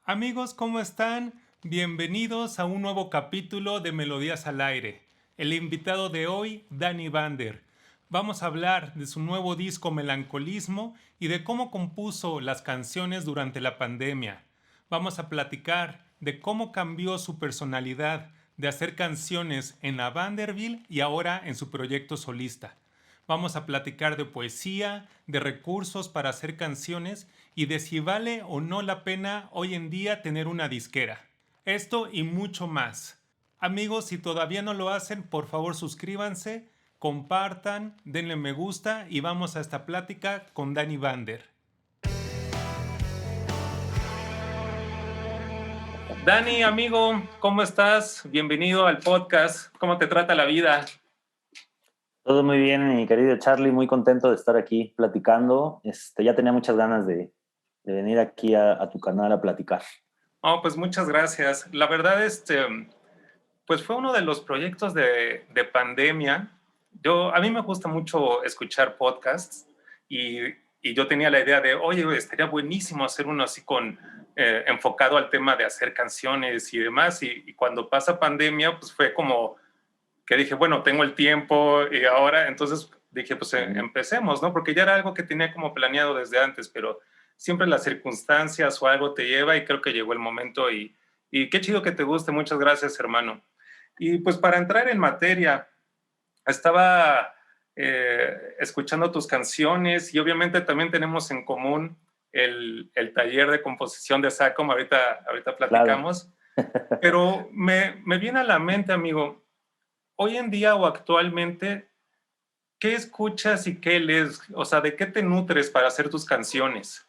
Amigos, ¿cómo están? Bienvenidos a un nuevo capítulo de Melodías al Aire. El invitado de hoy, Danny Vander. Vamos a hablar de su nuevo disco Melancolismo y de cómo compuso las canciones durante la pandemia. Vamos a platicar de cómo cambió su personalidad de hacer canciones en la Vanderbilt y ahora en su proyecto solista. Vamos a platicar de poesía, de recursos para hacer canciones y de si vale o no la pena hoy en día tener una disquera. Esto y mucho más. Amigos, si todavía no lo hacen, por favor suscríbanse, compartan, denle me gusta y vamos a esta plática con Danny Vander. Dani, amigo, ¿cómo estás? Bienvenido al podcast. ¿Cómo te trata la vida? Todo muy bien, mi querido Charlie, muy contento de estar aquí platicando. Ya tenía muchas ganas de venir aquí a tu canal a platicar. Oh, pues muchas gracias. La verdad, pues fue uno de los proyectos de pandemia. A mí me gusta mucho escuchar podcasts y, y yo tenía la idea de, oye, estaría buenísimo hacer uno así enfocado al tema de hacer canciones y demás. Y cuando pasa pandemia, pues fue como que dije, bueno, tengo el tiempo y ahora, entonces dije, pues empecemos, ¿no? Porque ya era algo que tenía como planeado desde antes, pero siempre las circunstancias o algo te lleva y creo que llegó el momento y qué chido que te guste. Muchas gracias, hermano. Y pues para entrar en materia, estaba escuchando tus canciones y obviamente también tenemos en común el taller de composición de SACOM, ahorita Claro. platicamos, pero me viene a la mente, amigo, hoy en día o actualmente, ¿qué escuchas y qué lees? O sea, ¿de qué te nutres para hacer tus canciones?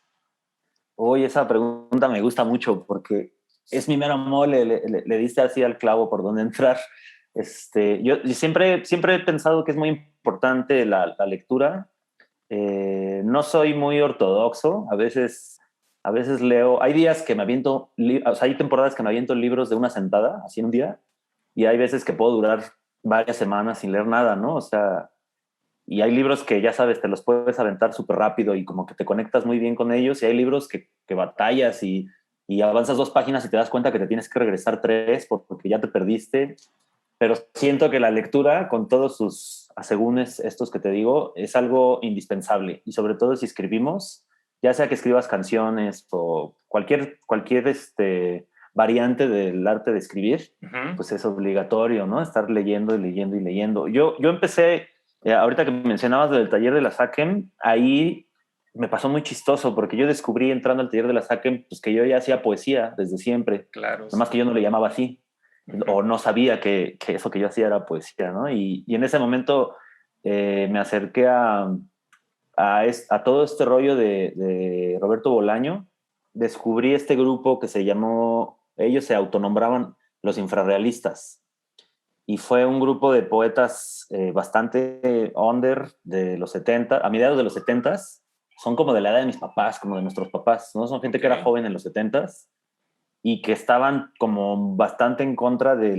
Hoy esa pregunta me gusta mucho porque es mi mero mole, le diste así al clavo por donde entrar. Yo siempre he pensado que es muy importante la lectura. No soy muy ortodoxo, a veces leo, hay días que me aviento, o sea, hay temporadas que me aviento libros de una sentada, así en un día, y hay veces que puedo durar varias semanas sin leer nada, ¿no? O sea, y hay libros que ya sabes, te los puedes aventar súper rápido y como que te conectas muy bien con ellos, y hay libros que batallas y avanzas 2 páginas y te das cuenta que te tienes que regresar 3 porque ya te perdiste, pero siento que la lectura, con todos sus asegúnes estos que te digo, es algo indispensable. Y sobre todo si escribimos, ya sea que escribas canciones o cualquier variante del arte de escribir, Ujú. pues es obligatorio, ¿no? Estar leyendo y leyendo y leyendo. Yo empecé, ahorita que mencionabas del taller de la SACEM, ahí me pasó muy chistoso porque yo descubrí entrando al taller de la SACEM pues que yo ya hacía poesía desde siempre, Claro, nomás que sí. yo no le llamaba así Ujú. o no sabía que eso que yo hacía era poesía, ¿no? Y en ese momento me acerqué a todo este rollo de Roberto Bolaño, descubrí este grupo que se llamó, ellos se autonombraban los infrarrealistas, y fue un grupo de poetas bastante under de los 70, a mediados de los 70, son como de la edad de mis papás, como de nuestros papás, ¿no? Son gente Ok. que era joven en los 70 y que estaban como bastante en contra de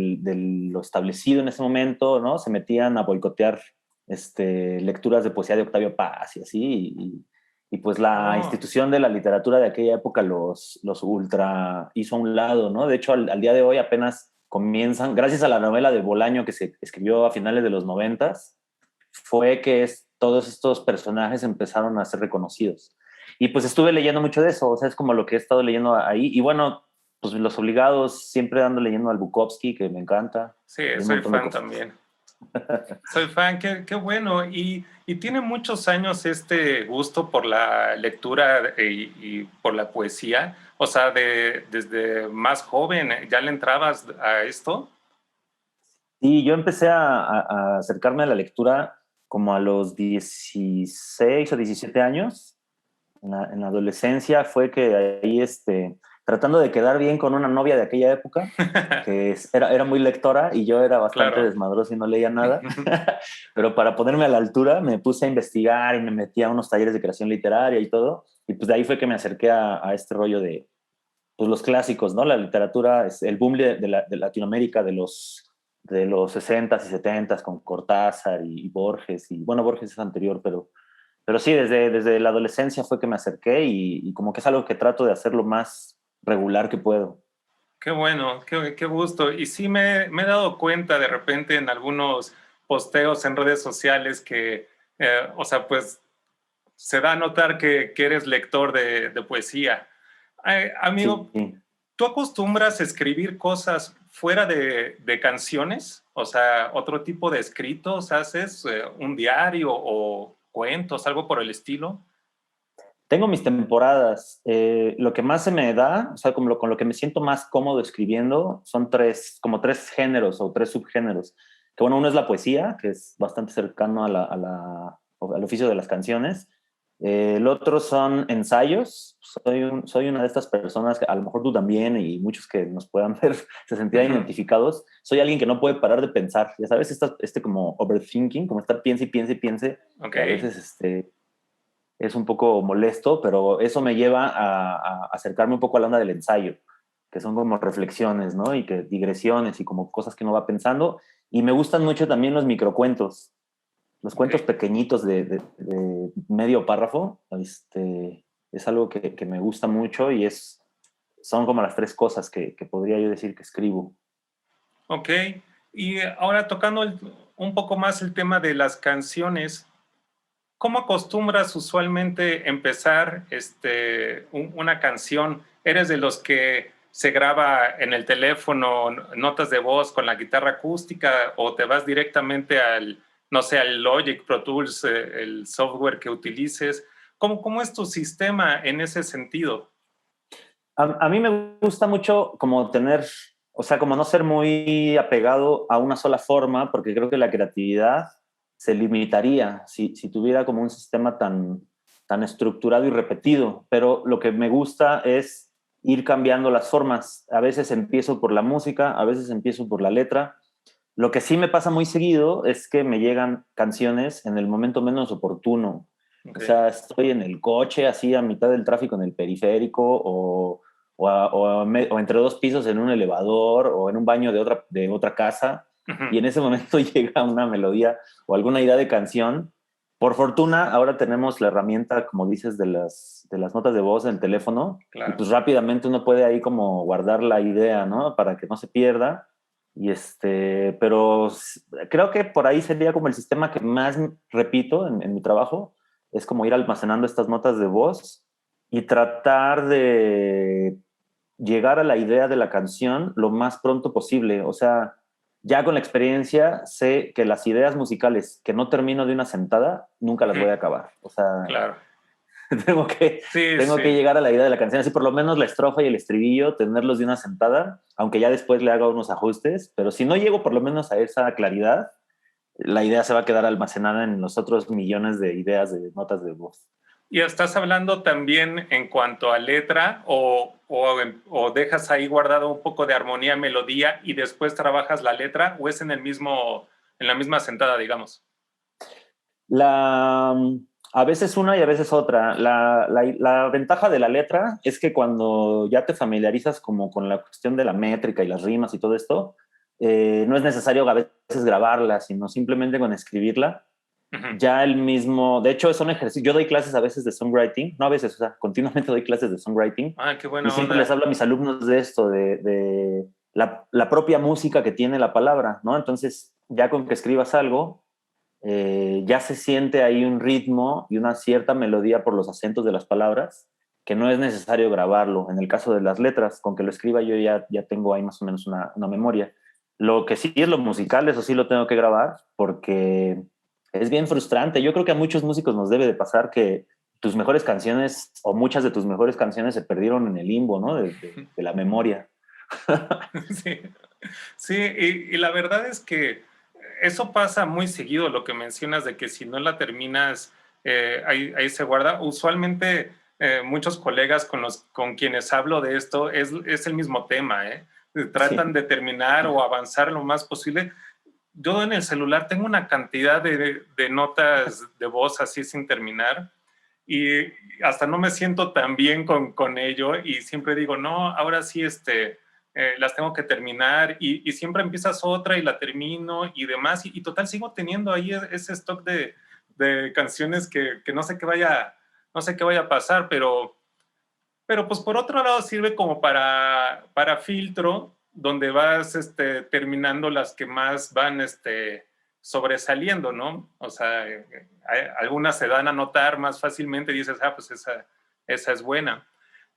lo establecido en ese momento, ¿no? Se metían a boicotear lecturas de poesía de Octavio Paz y así, y pues la Oh, institución de la literatura de aquella época los ultra hizo a un lado, ¿no? De hecho, al día de hoy apenas comienzan, gracias a la novela de Bolaño que se escribió a finales de los 90, fue que todos estos personajes empezaron a ser reconocidos. Y pues estuve leyendo mucho de eso, o sea, es como lo que he estado leyendo ahí. Y bueno, pues Los Obligados, siempre ando leyendo al Bukowski, que me encanta, sí, y un soy montón de fan cosas. también. Soy fan, qué bueno. Y tiene muchos años este gusto por la lectura y por la poesía. O sea, desde más joven, ¿ya le entrabas a esto? Y yo empecé a acercarme a la lectura como a los 16 o 17 años. En la adolescencia fue que ahí, tratando de quedar bien con una novia de aquella época, que era muy lectora y yo era bastante Claro. desmadroso y no leía nada, pero para ponerme a la altura me puse a investigar y me metí a unos talleres de creación literaria y todo, y pues de ahí fue que me acerqué a este rollo de pues, los clásicos, ¿no? La literatura, es el boom de Latinoamérica de los 60s y 70s con Cortázar y Borges, y bueno, Borges es anterior, pero sí, desde la adolescencia fue que me acerqué y como que es algo que trato de hacer lo más regular que puedo. Qué bueno, qué gusto. Y sí me he dado cuenta de repente en algunos posteos en redes sociales que, o sea, pues se da a notar que eres lector de poesía. Amigo, Sí. ¿tú acostumbras a escribir cosas fuera de canciones? O sea, otro tipo de escritos, ¿haces un diario o cuentos, algo por el estilo? Tengo mis temporadas. Lo que más se me da, o sea, con lo que me siento más cómodo escribiendo, son como tres géneros o tres subgéneros. Que bueno, uno es la poesía, que es bastante cercano al oficio de las canciones. El otro son ensayos. Soy una de estas personas, que a lo mejor tú también y muchos que nos puedan ver se sentirán Ujú. identificados. Soy alguien que no puede parar de pensar. Ya sabes, este como overthinking, como estar piense y piense y piense, Ok, que a veces es un poco molesto, pero eso me lleva a acercarme un poco a la onda del ensayo, que son como reflexiones, ¿no? Y que digresiones y como cosas que uno va pensando. Y me gustan mucho también los microcuentos, los ok. cuentos pequeñitos de medio párrafo. Es algo que me gusta mucho y son como las tres cosas que podría yo decir que escribo. Ok, y ahora tocando un poco más el tema de las canciones, ¿cómo acostumbras usualmente empezar una canción? ¿Eres de los que se graba en el teléfono notas de voz con la guitarra acústica o te vas directamente al, no sé, al Logic, Pro Tools, el software que utilices? ¿Cómo es tu sistema en ese sentido? A mí me gusta mucho como tener, o sea, como no ser muy apegado a una sola forma, porque creo que la creatividad se limitaría si tuviera como un sistema tan estructurado y repetido. Pero lo que me gusta es ir cambiando las formas. A veces empiezo por la música, a veces empiezo por la letra. Lo que sí me pasa muy seguido es que me llegan canciones en el momento menos oportuno. O Okay. sea, estoy en el coche, así a mitad del tráfico en el periférico, o entre dos pisos en un elevador, o en un baño de otra casa, y en ese momento llega una melodía o alguna idea de canción. Por fortuna, ahora tenemos la herramienta, como dices, de las notas de voz en el teléfono, y Claro. pues rápidamente uno puede ahí como guardar la idea, ¿no? Para que no se pierda. Pero creo que por ahí sería como el sistema que más repito en mi trabajo, es como ir almacenando estas notas de voz y tratar de llegar a la idea de la canción lo más pronto posible. O sea, ya con la experiencia sé que las ideas musicales que no termino de una sentada, nunca las voy a acabar. O sea, Claro. tengo que, Sí, tengo que sí. llegar a la idea de la canción, así por lo menos la estrofa y el estribillo, tenerlos de una sentada, aunque ya después le haga unos ajustes, pero si no llego por lo menos a esa claridad, la idea se va a quedar almacenada en los otros millones de ideas de notas de voz. ¿Y estás hablando también en cuanto a letra o dejas ahí guardado un poco de armonía, melodía y después trabajas la letra o es en la misma sentada, digamos? La, a veces una y a veces otra. La ventaja de la letra es que cuando ya te familiarizas como con la cuestión de la métrica y las rimas y todo esto, no es necesario a veces grabarla, sino simplemente con escribirla. Ujú. Ya el mismo, de hecho, son ejercicios. Yo doy clases a veces de songwriting, no a veces, o sea, continuamente doy clases de songwriting Ah, qué y buena siempre les onda. hablo a mis alumnos de esto, de la propia música que tiene la palabra, ¿no? Entonces, ya con que escribas algo, ya se siente ahí un ritmo y una cierta melodía por los acentos de las palabras, que no es necesario grabarlo. En el caso de las letras, con que lo escriba yo ya tengo ahí más o menos una memoria. Lo que sí es lo musical, eso sí lo tengo que grabar, porque es bien frustrante. Yo creo que a muchos músicos nos debe de pasar que tus mejores canciones o muchas de tus mejores canciones se perdieron en el limbo, ¿no? De la memoria. Sí, sí, y la verdad es que eso pasa muy seguido, lo que mencionas de que si no la terminas, ahí se guarda. Usualmente muchos colegas con quienes hablo de esto es el mismo tema, ¿eh? Tratan Sí. de terminar o avanzar lo más posible. Yo en el celular tengo una cantidad de notas de voz así sin terminar y hasta no me siento tan bien con ello y siempre digo, no, ahora sí las tengo que terminar y siempre empiezas otra y la termino y demás y total sigo teniendo ahí ese stock de canciones que no sé qué vaya a pasar, pero pero pues por otro lado sirve como para filtro, donde vas terminando las que más van sobresaliendo, ¿no? O sea, algunas se dan a notar más fácilmente y dices, pues esa es buena.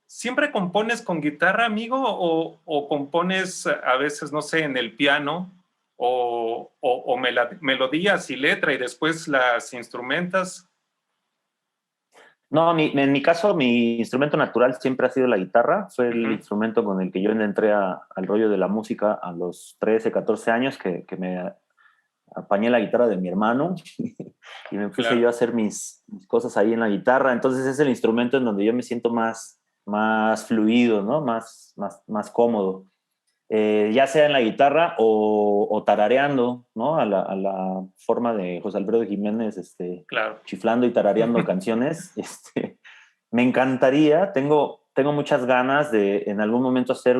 ¿Siempre compones con guitarra, amigo, o compones a veces, no sé, en el piano, o melodías y letra y después las instrumentas? No, en mi caso, mi instrumento natural siempre ha sido la guitarra. Fue el instrumento con el que yo entré al rollo de la música a los 13, 14 años, que me apañé la guitarra de mi hermano y me puse yo a hacer mis cosas ahí en la guitarra. Entonces es el instrumento en donde yo me siento más fluido, ¿no? Más cómodo. Ya sea en la guitarra o tarareando, ¿no? A la forma de José Alfredo Jiménez, chiflando y tarareando canciones. Me encantaría, tengo muchas ganas de en algún momento hacer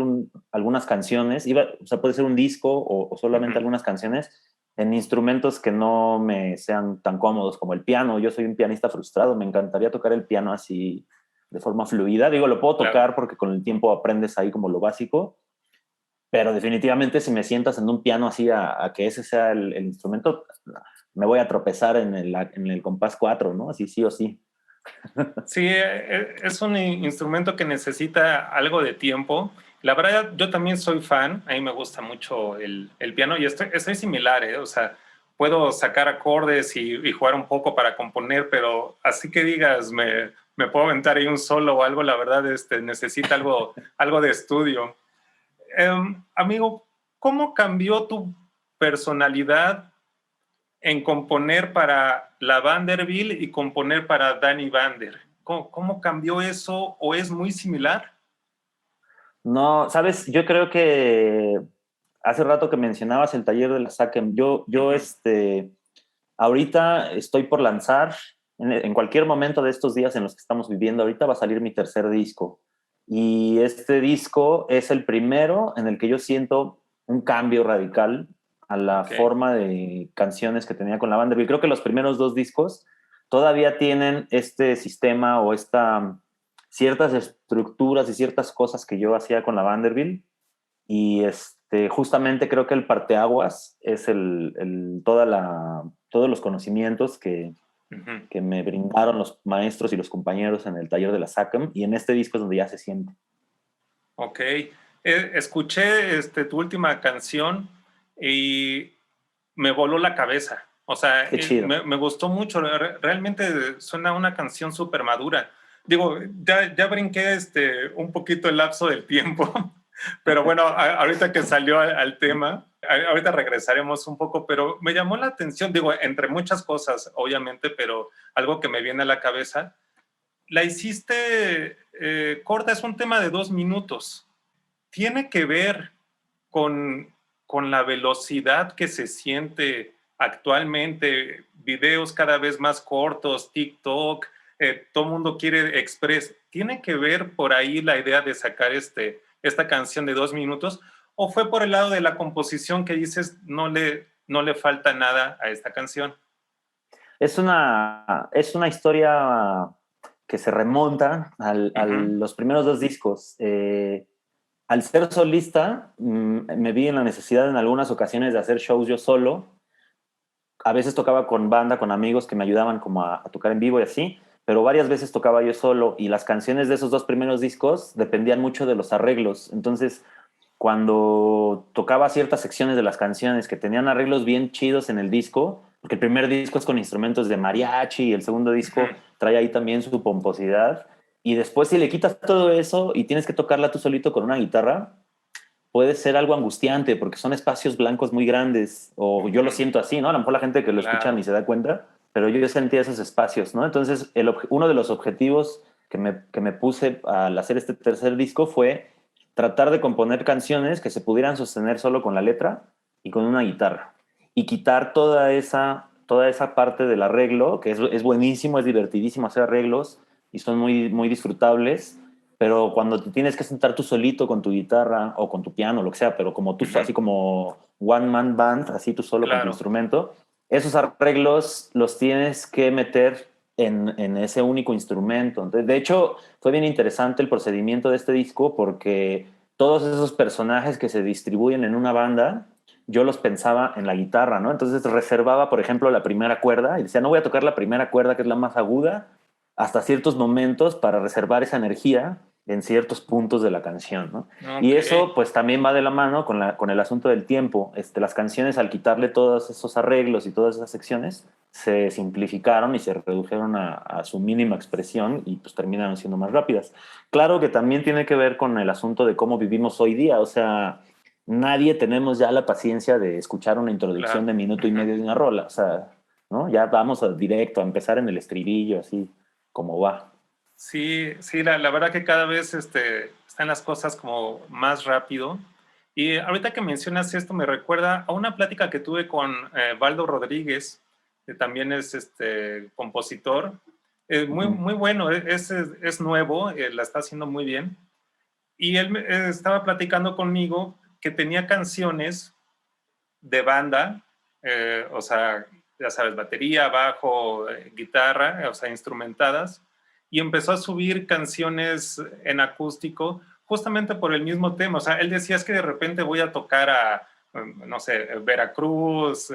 algunas canciones, o sea, puede ser un disco o solamente algunas canciones en instrumentos que no me sean tan cómodos como el piano. Yo soy un pianista frustrado, me encantaría tocar el piano así de forma fluida. Digo, lo puedo tocar porque con el tiempo aprendes ahí como lo básico, pero definitivamente si me sientas en un piano así a que ese sea el instrumento, me voy a tropezar en el compás 4, ¿no? Así sí o sí. Sí, es un instrumento que necesita algo de tiempo. La verdad, yo también soy fan, a mí me gusta mucho el piano y estoy similar, ¿eh? O sea, puedo sacar acordes y jugar un poco para componer, pero así que digas, me puedo aventar ahí un solo o algo, la verdad, necesita algo de estudio. Amigo, ¿cómo cambió tu personalidad en componer para la Vanderbilt y componer para Danny Vander? ¿Cómo cambió eso o es muy similar? No, sabes, yo creo que hace rato que mencionabas el taller de la SACEM, yo ahorita estoy por lanzar, en cualquier momento de estos días en los que estamos viviendo ahorita va a salir mi tercer disco. Y este disco es el primero en el que yo siento un cambio radical a la forma de canciones que tenía con la banda. Yo creo que los primeros dos discos todavía tienen este sistema o ciertas estructuras y ciertas cosas que yo hacía con la Vanderbilt. Y justamente creo que el parteaguas es todos los conocimientos que me brindaron los maestros y los compañeros en el taller de la SACEM, y en este disco es donde ya se siente. Ok. Escuché tu última canción y me voló la cabeza. O sea, Qué chido. me gustó mucho. Realmente suena una canción súper madura. Digo, ya brinqué un poquito el lapso del tiempo, pero bueno, ahorita que salió al tema, ahorita regresaremos un poco, pero me llamó la atención, digo, entre muchas cosas, obviamente, pero algo que me viene a la cabeza, la hiciste corta, es un tema de 2 minutos. ¿Tiene que ver con la velocidad que se siente actualmente? Videos cada vez más cortos, TikTok, todo el mundo quiere Express. ¿Tiene que ver por ahí la idea de sacar esta canción de 2 minutos? ¿O fue por el lado de la composición que dices no le falta nada a esta canción? Es una historia que se remonta a los primeros dos discos. Al ser solista, me vi en la necesidad en algunas ocasiones de hacer shows yo solo. A veces tocaba con banda, con amigos que me ayudaban como a tocar en vivo y así, pero varias veces tocaba yo solo, y las canciones de esos dos primeros discos dependían mucho de los arreglos. Entonces, cuando tocaba ciertas secciones de las canciones que tenían arreglos bien chidos en el disco, porque el primer disco es con instrumentos de mariachi y el segundo disco trae ahí también su pomposidad, y después si le quitas todo eso y tienes que tocarla tú solito con una guitarra, puede ser algo angustiante porque son espacios blancos muy grandes, o yo lo siento así, ¿no? A lo mejor la gente que lo escucha ni se da cuenta, pero yo sentía esos espacios, ¿no? Entonces, uno de los objetivos que me puse al hacer este tercer disco fue tratar de componer canciones que se pudieran sostener solo con la letra y con una guitarra, y quitar toda esa parte del arreglo, que es buenísimo, es divertidísimo hacer arreglos y son muy, muy disfrutables, pero cuando te tienes que sentar tú solito con tu guitarra o con tu piano, lo que sea, pero como tú, así como one man band, así tú solo con tu instrumento, esos arreglos los tienes que meter en ese único instrumento. De hecho, fue bien interesante el procedimiento de este disco porque todos esos personajes que se distribuyen en una banda, yo los pensaba en la guitarra, ¿no? Entonces reservaba, por ejemplo, la primera cuerda y decía, no voy a tocar la primera cuerda, que es la más aguda, hasta ciertos momentos para reservar esa energía en ciertos puntos de la canción, ¿no? Y Ok, eso pues también va de la mano con el asunto del tiempo. Las canciones, al quitarle todos esos arreglos y todas esas secciones, se simplificaron y se redujeron a su mínima expresión y pues terminaron siendo más rápidas. Claro que también tiene que ver con el asunto de cómo vivimos hoy día, o sea, nadie tenemos ya la paciencia de escuchar una introducción claro. de minuto y Ujú. medio de una rola, o sea, ¿no? Ya vamos directo a empezar en el estribillo, así como va. Sí, sí, la verdad que cada vez están las cosas como más rápido. Y ahorita que mencionas esto me recuerda a una plática que tuve con Valdo Rodríguez, que también es compositor. Muy, Ujú. muy bueno, es nuevo, la está haciendo muy bien. Y él estaba platicando conmigo que tenía canciones de banda, o sea, ya sabes, batería, bajo, guitarra, o sea, instrumentadas, y empezó a subir canciones en acústico justamente por el mismo tema. O sea, él decía es que de repente voy a tocar a, no sé, Veracruz,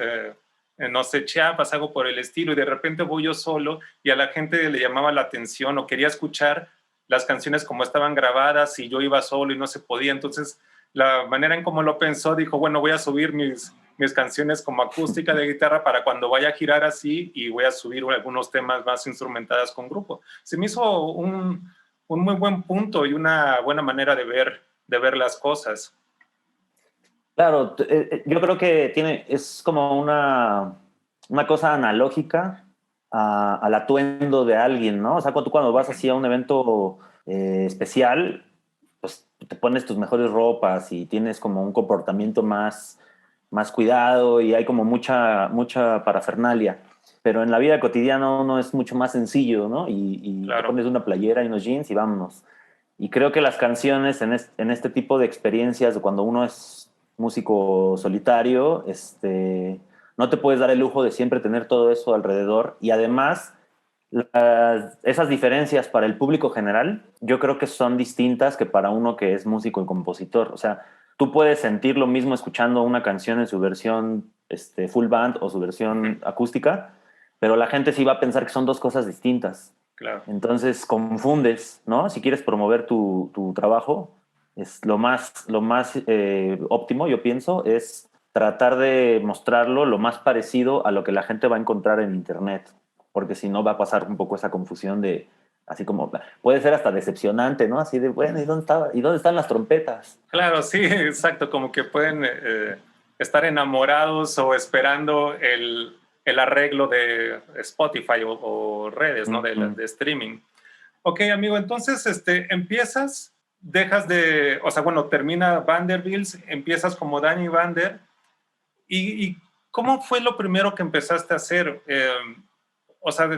no sé, Chiapas, algo por el estilo, y de repente voy yo solo y a la gente le llamaba la atención o quería escuchar las canciones como estaban grabadas y yo iba solo y no se podía. Entonces, la manera en cómo lo pensó, dijo, bueno, voy a subir mis canciones como acústica de guitarra para cuando vaya a girar así y voy a subir algunos temas más instrumentadas con grupo. Se me hizo un muy buen punto y una buena manera de ver las cosas. Claro, yo creo que es como una cosa analógica al atuendo de alguien, ¿no? O sea, tú cuando vas así a un evento especial, pues te pones tus mejores ropas y tienes como un comportamiento más cuidado y hay como mucha parafernalia. Pero en la vida cotidiana uno es mucho más sencillo, ¿no? Y te Claro. pones una playera y unos jeans y vámonos. Y creo que las canciones en este tipo de experiencias, cuando uno es músico solitario, no te puedes dar el lujo de siempre tener todo eso alrededor. Y además, esas diferencias para el público general, yo creo que son distintas que para uno que es músico y compositor. O sea, tú puedes sentir lo mismo escuchando una canción en su versión full band o su versión acústica, pero la gente sí va a pensar que son dos cosas distintas. Claro. Entonces confundes, ¿no? Si quieres promover tu trabajo, es lo más óptimo, yo pienso, es tratar de mostrarlo lo más parecido a lo que la gente va a encontrar en Internet, porque si no va a pasar un poco esa confusión de, así como, puede ser hasta decepcionante, ¿no? Así de, bueno, ¿y dónde están las trompetas? Claro, sí, exacto, como que pueden estar enamorados o esperando el arreglo de Spotify o redes, ¿no? Mm. De streaming. Ok, amigo, entonces empiezas, dejas de, o sea, bueno, termina Vanderbilt, empiezas como Danny Vander. ¿Y cómo fue lo primero que empezaste a hacer? O sea,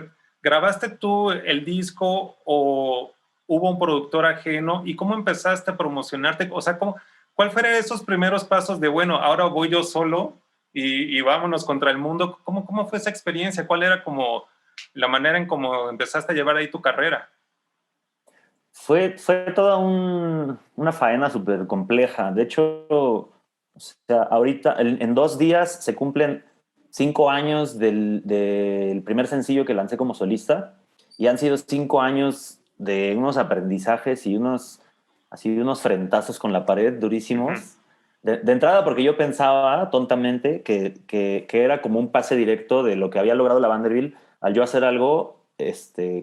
¿grabaste tú el disco o hubo un productor ajeno? ¿Y cómo empezaste a promocionarte? O sea, ¿cuál fueron esos primeros pasos de, bueno, ahora voy yo solo y vámonos contra el mundo? ¿Cómo fue esa experiencia? ¿Cuál era como la manera en cómo empezaste a llevar ahí tu carrera? Fue toda una faena súper compleja. De hecho, o sea, ahorita, en 2 días se cumplen 5 años del primer sencillo que lancé como solista y han sido 5 años de unos aprendizajes y unos frentazos con la pared Uh -huh. durísimos. De entrada, porque yo pensaba tontamente que era como un pase directo de lo que había logrado la Vanderbilt al yo hacer algo,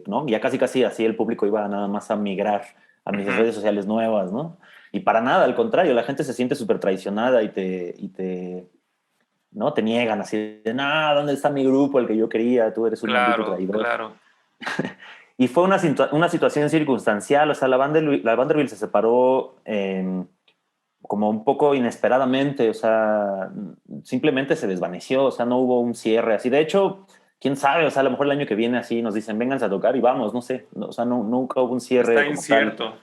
¿no? Ya casi casi así el público iba nada más a migrar a Uh mis -huh. redes sociales nuevas, ¿no? Y para nada, al contrario, la gente se siente súper traicionada ¿no? Te niegan así de, no, ¿dónde está mi grupo, el que yo quería? Tú eres un maldito Claro, traidor. claro. Y fue una situación circunstancial, o sea, la Vanderbilt se separó como un poco inesperadamente, o sea, simplemente se desvaneció, o sea, no hubo un cierre así. De hecho, quién sabe, o sea, a lo mejor el año que viene así nos dicen, vénganse a tocar y vamos, no sé, o sea, nunca hubo un cierre Está como tal. incierto.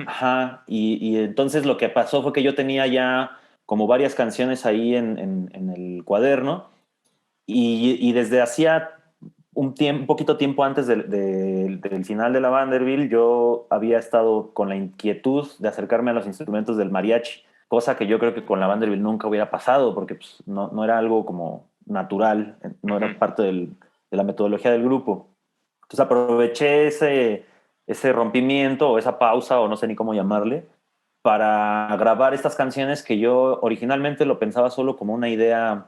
Ajá, y entonces lo que pasó fue que yo tenía ya como varias canciones ahí en el cuaderno y desde hacía un poquito tiempo antes del final de la Vanderbilt, yo había estado con la inquietud de acercarme a los instrumentos del mariachi, cosa que yo creo que con la Vanderbilt nunca hubiera pasado, porque pues, no era algo como natural, no era Ujú. parte de la metodología del grupo. Entonces aproveché ese rompimiento o esa pausa, o no sé ni cómo llamarle, para grabar estas canciones que yo originalmente lo pensaba solo como una idea,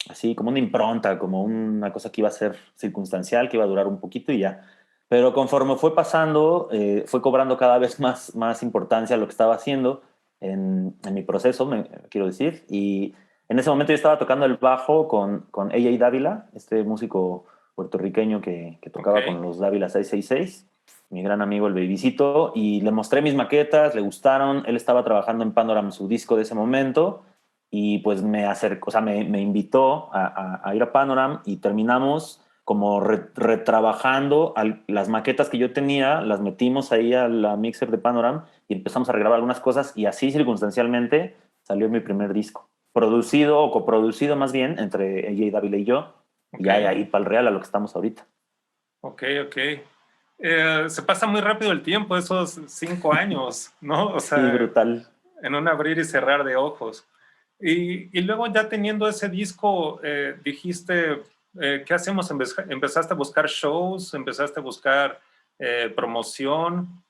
así como una impronta, como una cosa que iba a ser circunstancial, que iba a durar un poquito y ya. Pero conforme fue pasando, fue cobrando cada vez más importancia lo que estaba haciendo en mi proceso, quiero decir. Y en ese momento yo estaba tocando el bajo con A.J. Dávila, este músico puertorriqueño que Ok, tocaba con los Dávila 666, mi gran amigo el Babycito, y le mostré mis maquetas, le gustaron. Él estaba trabajando en Panorama, su disco de ese momento, y pues me acercó, o sea, me invitó a ir a Panorama y terminamos como retrabajando las maquetas que yo tenía, las metimos ahí a la mixer de Panorama y empezamos a regrabar algunas cosas, y así circunstancialmente salió mi primer disco, producido o coproducido más bien entre ella y Dávila y yo, y ok, ya de ahí para el real a lo que estamos ahorita. ok, ok. Se pasa muy rápido el tiempo, esos 5 años, ¿no? O Sí, sea, brutal. en un abrir y cerrar de ojos. Y luego ya teniendo ese disco, dijiste, ¿qué hacemos? ¿Empezaste a buscar shows? ¿Empezaste a buscar promoción?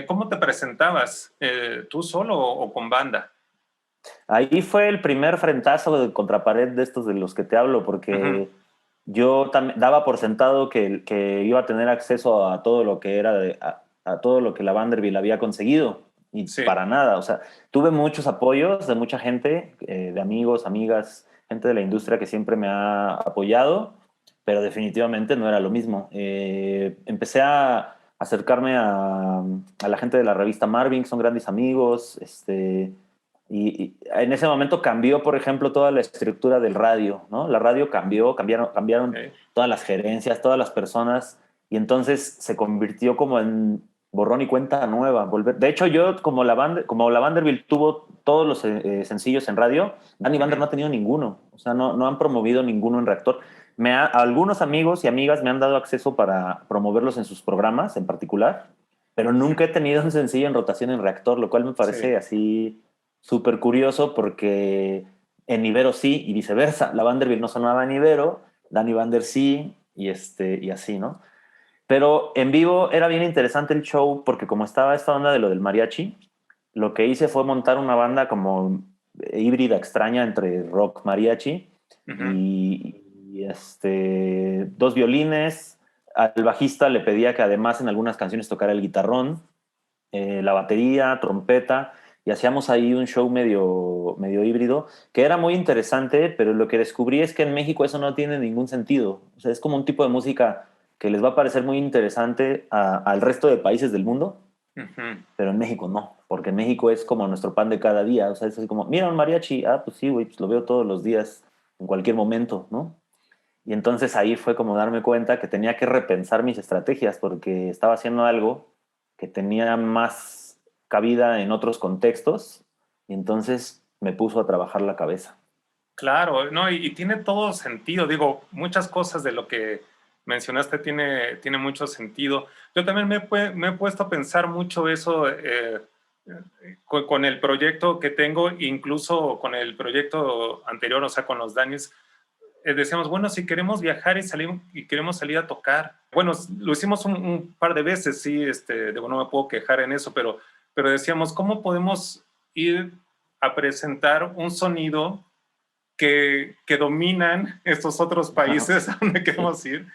¿Cómo te presentabas? ¿Tú solo o con banda? Ahí fue el primer frentazo de contrapared de estos de los que te hablo, Ujú. porque yo daba por sentado que iba a tener acceso a todo lo que era a todo lo que la Vanderbilt había conseguido, y Sí. para nada. O sea, tuve muchos apoyos de mucha gente, de amigos, amigas, gente de la industria que siempre me ha apoyado, pero definitivamente no era lo mismo. Empecé a acercarme a la gente de la revista Marvin, que son grandes amigos, y en ese momento cambió, por ejemplo, toda la estructura del radio, ¿no? La radio cambiaron Ok. todas las gerencias, todas las personas, y entonces se convirtió como en borrón y cuenta nueva. De hecho, yo, como la Vanderbilt tuvo todos los sencillos en radio, Danny Vander Ujú. no ha tenido ninguno. O sea, no han promovido ninguno en Reactor. Algunos amigos y amigas me han dado acceso para promoverlos en sus programas en particular, pero nunca he tenido un sencillo en rotación en Reactor, lo cual me Sí. parece así súper curioso, porque en Ibero sí y viceversa. La Vanderbilt no sonaba en Ibero, Danny Vander sí, y así, ¿no? Pero en vivo era bien interesante el show, porque como estaba esta onda de lo del mariachi, lo que hice fue montar una banda como híbrida extraña entre rock mariachi, Ujú. y dos violines. Al bajista le pedía que además en algunas canciones tocara el guitarrón, la batería, trompeta, y hacíamos ahí un show medio híbrido, que era muy interesante, pero lo que descubrí es que en México eso no tiene ningún sentido. O sea, es como un tipo de música que les va a parecer muy interesante al resto de países del mundo, Ujú. pero en México no, porque en México es como nuestro pan de cada día. O sea, es así como, mira un mariachi, ah, pues sí, güey, pues lo veo todos los días, en cualquier momento, ¿no? Y entonces ahí fue como darme cuenta que tenía que repensar mis estrategias, porque estaba haciendo algo que tenía más cabida en otros contextos, y entonces me puso a trabajar la cabeza. Claro, no, y tiene todo sentido. Digo, muchas cosas de lo que mencionaste tiene mucho sentido. Yo también me he puesto a pensar mucho eso con el proyecto que tengo, incluso con el proyecto anterior, o sea, con los Danis. Decíamos, bueno, si queremos viajar y queremos salir a tocar. Bueno, lo hicimos un par de veces, sí, digo, no me puedo quejar en eso, pero decíamos, ¿cómo podemos ir a presentar un sonido que dominan estos otros países a donde Sí. queremos ir?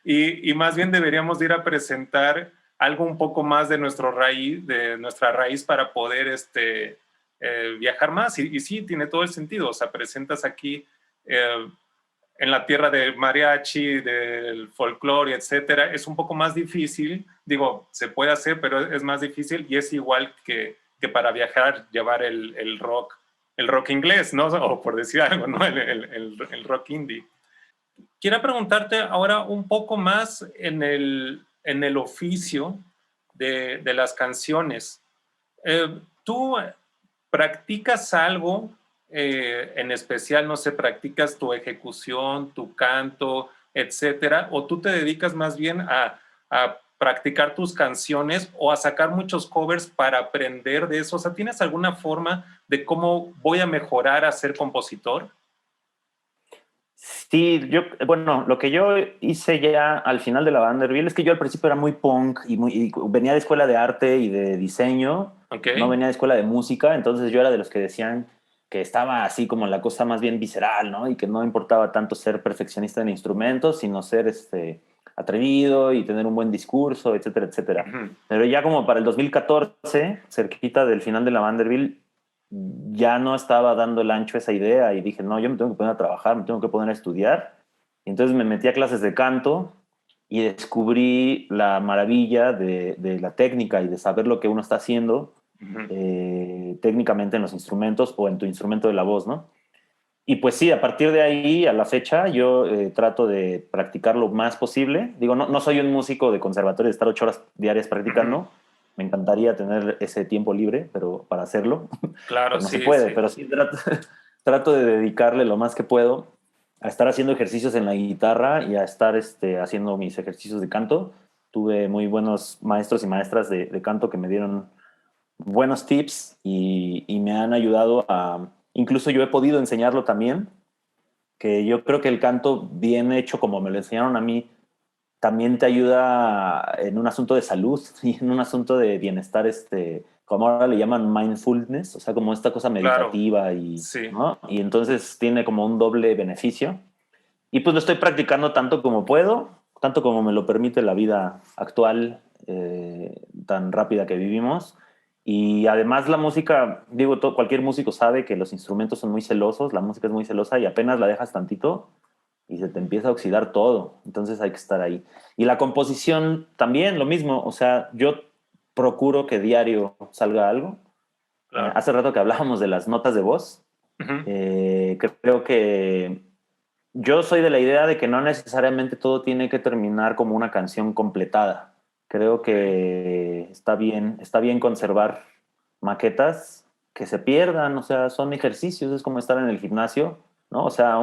Y más bien deberíamos ir a presentar algo un poco más de nuestra raíz para poder viajar más. Y sí, tiene todo el sentido. O sea, presentas aquí eh, en la tierra del mariachi, del folclore, etcétera. Es un poco más difícil. Digo, se puede hacer, pero es más difícil y es igual que para viajar llevar el rock inglés, ¿no? O por decir algo, ¿no? El rock indie. Quiero preguntarte ahora un poco más en el oficio de las canciones. ¿Tú practicas algo en especial? No sé, practicas tu ejecución, tu canto, etcétera, o tú te dedicas más bien a practicar tus canciones o a sacar muchos covers para aprender de eso? O sea, ¿tienes alguna forma de cómo voy a mejorar a ser compositor? Sí, bueno, lo que yo hice ya al final de la Vanderbilt es que yo al principio era muy punk y venía de escuela de arte y de diseño, Ok. no venía de escuela de música, entonces yo era de los que decían que estaba así como la cosa más bien visceral, ¿no? Y que no importaba tanto ser perfeccionista en instrumentos, sino ser atrevido y tener un buen discurso, etcétera, etcétera. Ujú. Pero ya como para el 2014, cerquita del final de la Vanderbilt, ya no estaba dando el ancho a esa idea y dije, no, yo me tengo que poner a trabajar, me tengo que poner a estudiar. Y entonces me metí a clases de canto y descubrí la maravilla de la técnica y de saber lo que uno está haciendo Ujú. técnicamente en los instrumentos o en tu instrumento de la voz, ¿no? Y pues sí, a partir de ahí, a la fecha, yo trato de practicar lo más posible. Digo, no soy un músico de conservatorio de estar 8 horas diarias Ujú. practicando. Me encantaría tener ese tiempo libre, pero para hacerlo, Claro, pero no se sí, puede. sí. Pero sí trato de dedicarle lo más que puedo a estar haciendo ejercicios en la guitarra y a estar haciendo mis ejercicios de canto. Tuve muy buenos maestros y maestras de canto que me dieron buenos tips y me han ayudado a... Incluso yo he podido enseñarlo también, que yo creo que el canto bien hecho, como me lo enseñaron a mí, también te ayuda en un asunto de salud y en un asunto de bienestar, como ahora le llaman mindfulness, o sea, como esta cosa Claro, meditativa y, sí. ¿no? Y entonces tiene como un doble beneficio. Y pues lo estoy practicando tanto como puedo, tanto como me lo permite la vida actual tan rápida que vivimos. Y además la música, digo, cualquier músico sabe que los instrumentos son muy celosos, la música es muy celosa y apenas la dejas tantito y se te empieza a oxidar todo. Entonces hay que estar ahí. Y la composición también, lo mismo. O sea, yo procuro que diario salga algo. Claro. Hace rato que hablábamos de las notas de voz. Ujú. Creo que yo soy de la idea de que no necesariamente todo tiene que terminar como una canción completada. Creo Ok. que está bien conservar maquetas que se pierdan, o sea, son ejercicios, es como estar en el gimnasio, ¿no? O sea,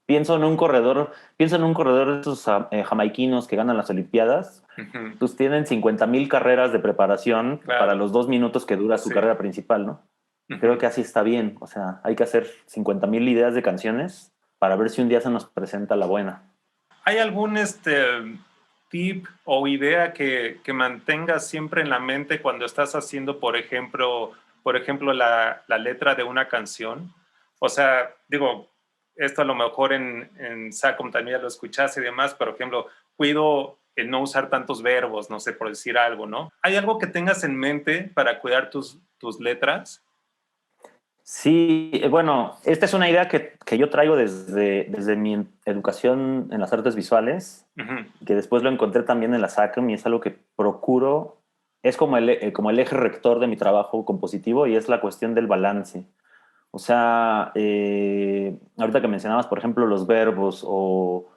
pienso en un corredor de esos jamaiquinos que ganan las Olimpiadas, Ujú. pues tienen 50,000 carreras de preparación para Claro, los 2 minutos que dura su sí. carrera principal, ¿no? Creo Ujú. que así está bien. O sea, hay que hacer 50,000 ideas de canciones para ver si un día se nos presenta la buena. ¿Hay algún tip o idea que mantengas siempre en la mente cuando estás haciendo, por ejemplo la letra de una canción? O sea, digo, esto a lo mejor en SACOM también ya lo escuchaste y demás, pero, por ejemplo, cuido el no usar tantos verbos, no sé, por decir algo, ¿no? ¿Hay algo que tengas en mente para cuidar tus letras? Sí, bueno, esta es una idea que yo traigo desde mi educación en las artes visuales, Ujú. que después lo encontré también en la SACM y es algo que procuro, es como el eje rector de mi trabajo compositivo y es la cuestión del balance. O sea, ahorita que mencionabas, por ejemplo, los verbos o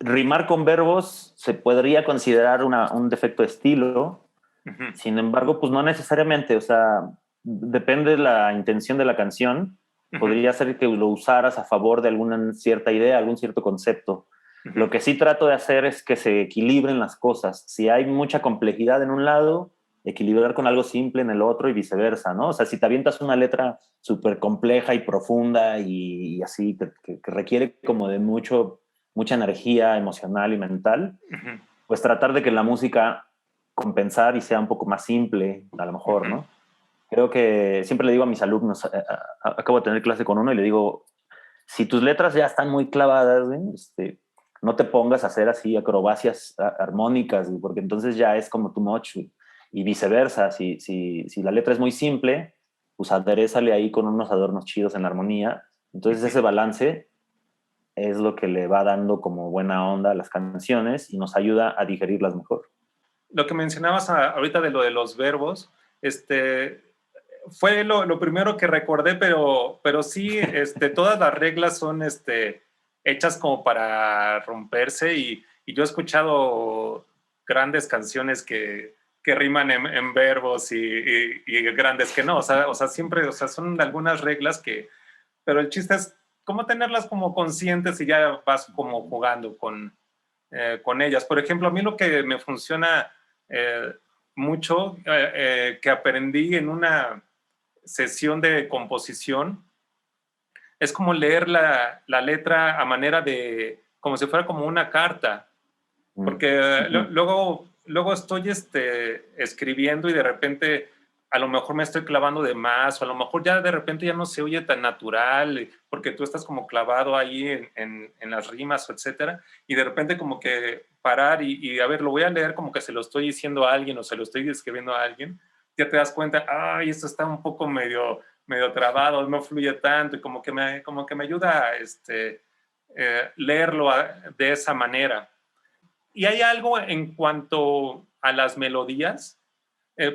rimar con verbos se podría considerar un defecto de estilo. Ujú. Sin embargo, pues no necesariamente, o sea, depende de la intención de la canción. Ujú. Podría ser que lo usaras a favor de alguna cierta idea, algún cierto concepto. Ujú. Lo que sí trato de hacer es que se equilibren las cosas. Si hay mucha complejidad en un lado, equilibrar con algo simple en el otro y viceversa, ¿no? O sea, si te avientas una letra súper compleja y profunda y así, que requiere como de mucha energía emocional y mental, Ujú. pues tratar de que la música compensar y sea un poco más simple, a lo mejor, Ujú. ¿no? Creo que siempre le digo a mis alumnos, acabo de tener clase con uno y le digo, si tus letras ya están muy clavadas, ¿eh? No te pongas a hacer así acrobacias armónicas, porque entonces ya es como too much. Y viceversa, si la letra es muy simple, pues aderezale ahí con unos adornos chidos en la armonía. Entonces Ujú. ese balance es lo que le va dando como buena onda a las canciones y nos ayuda a digerirlas mejor. Lo que mencionabas ahorita de lo de los verbos, fue lo primero que recordé, pero sí, todas las reglas son hechas como para romperse y yo he escuchado grandes canciones que riman en verbos y grandes que no, o sea, siempre, o sea, son algunas reglas pero el chiste es cómo tenerlas como conscientes y ya vas como jugando con ellas. Por ejemplo, a mí lo que me funciona mucho, que aprendí en una sesión de composición, es como leer la letra a manera de, como si fuera como una carta, porque luego estoy escribiendo y de repente a lo mejor me estoy clavando de más, o a lo mejor ya de repente ya no se oye tan natural, porque tú estás como clavado ahí en las rimas, etcétera, y de repente como que parar y a ver, lo voy a leer como que se lo estoy diciendo a alguien o se lo estoy escribiendo a alguien, ya te das cuenta, ay, esto está un poco medio trabado, no fluye tanto, y como que me ayuda a leerlo de esa manera. Y hay algo en cuanto a las melodías.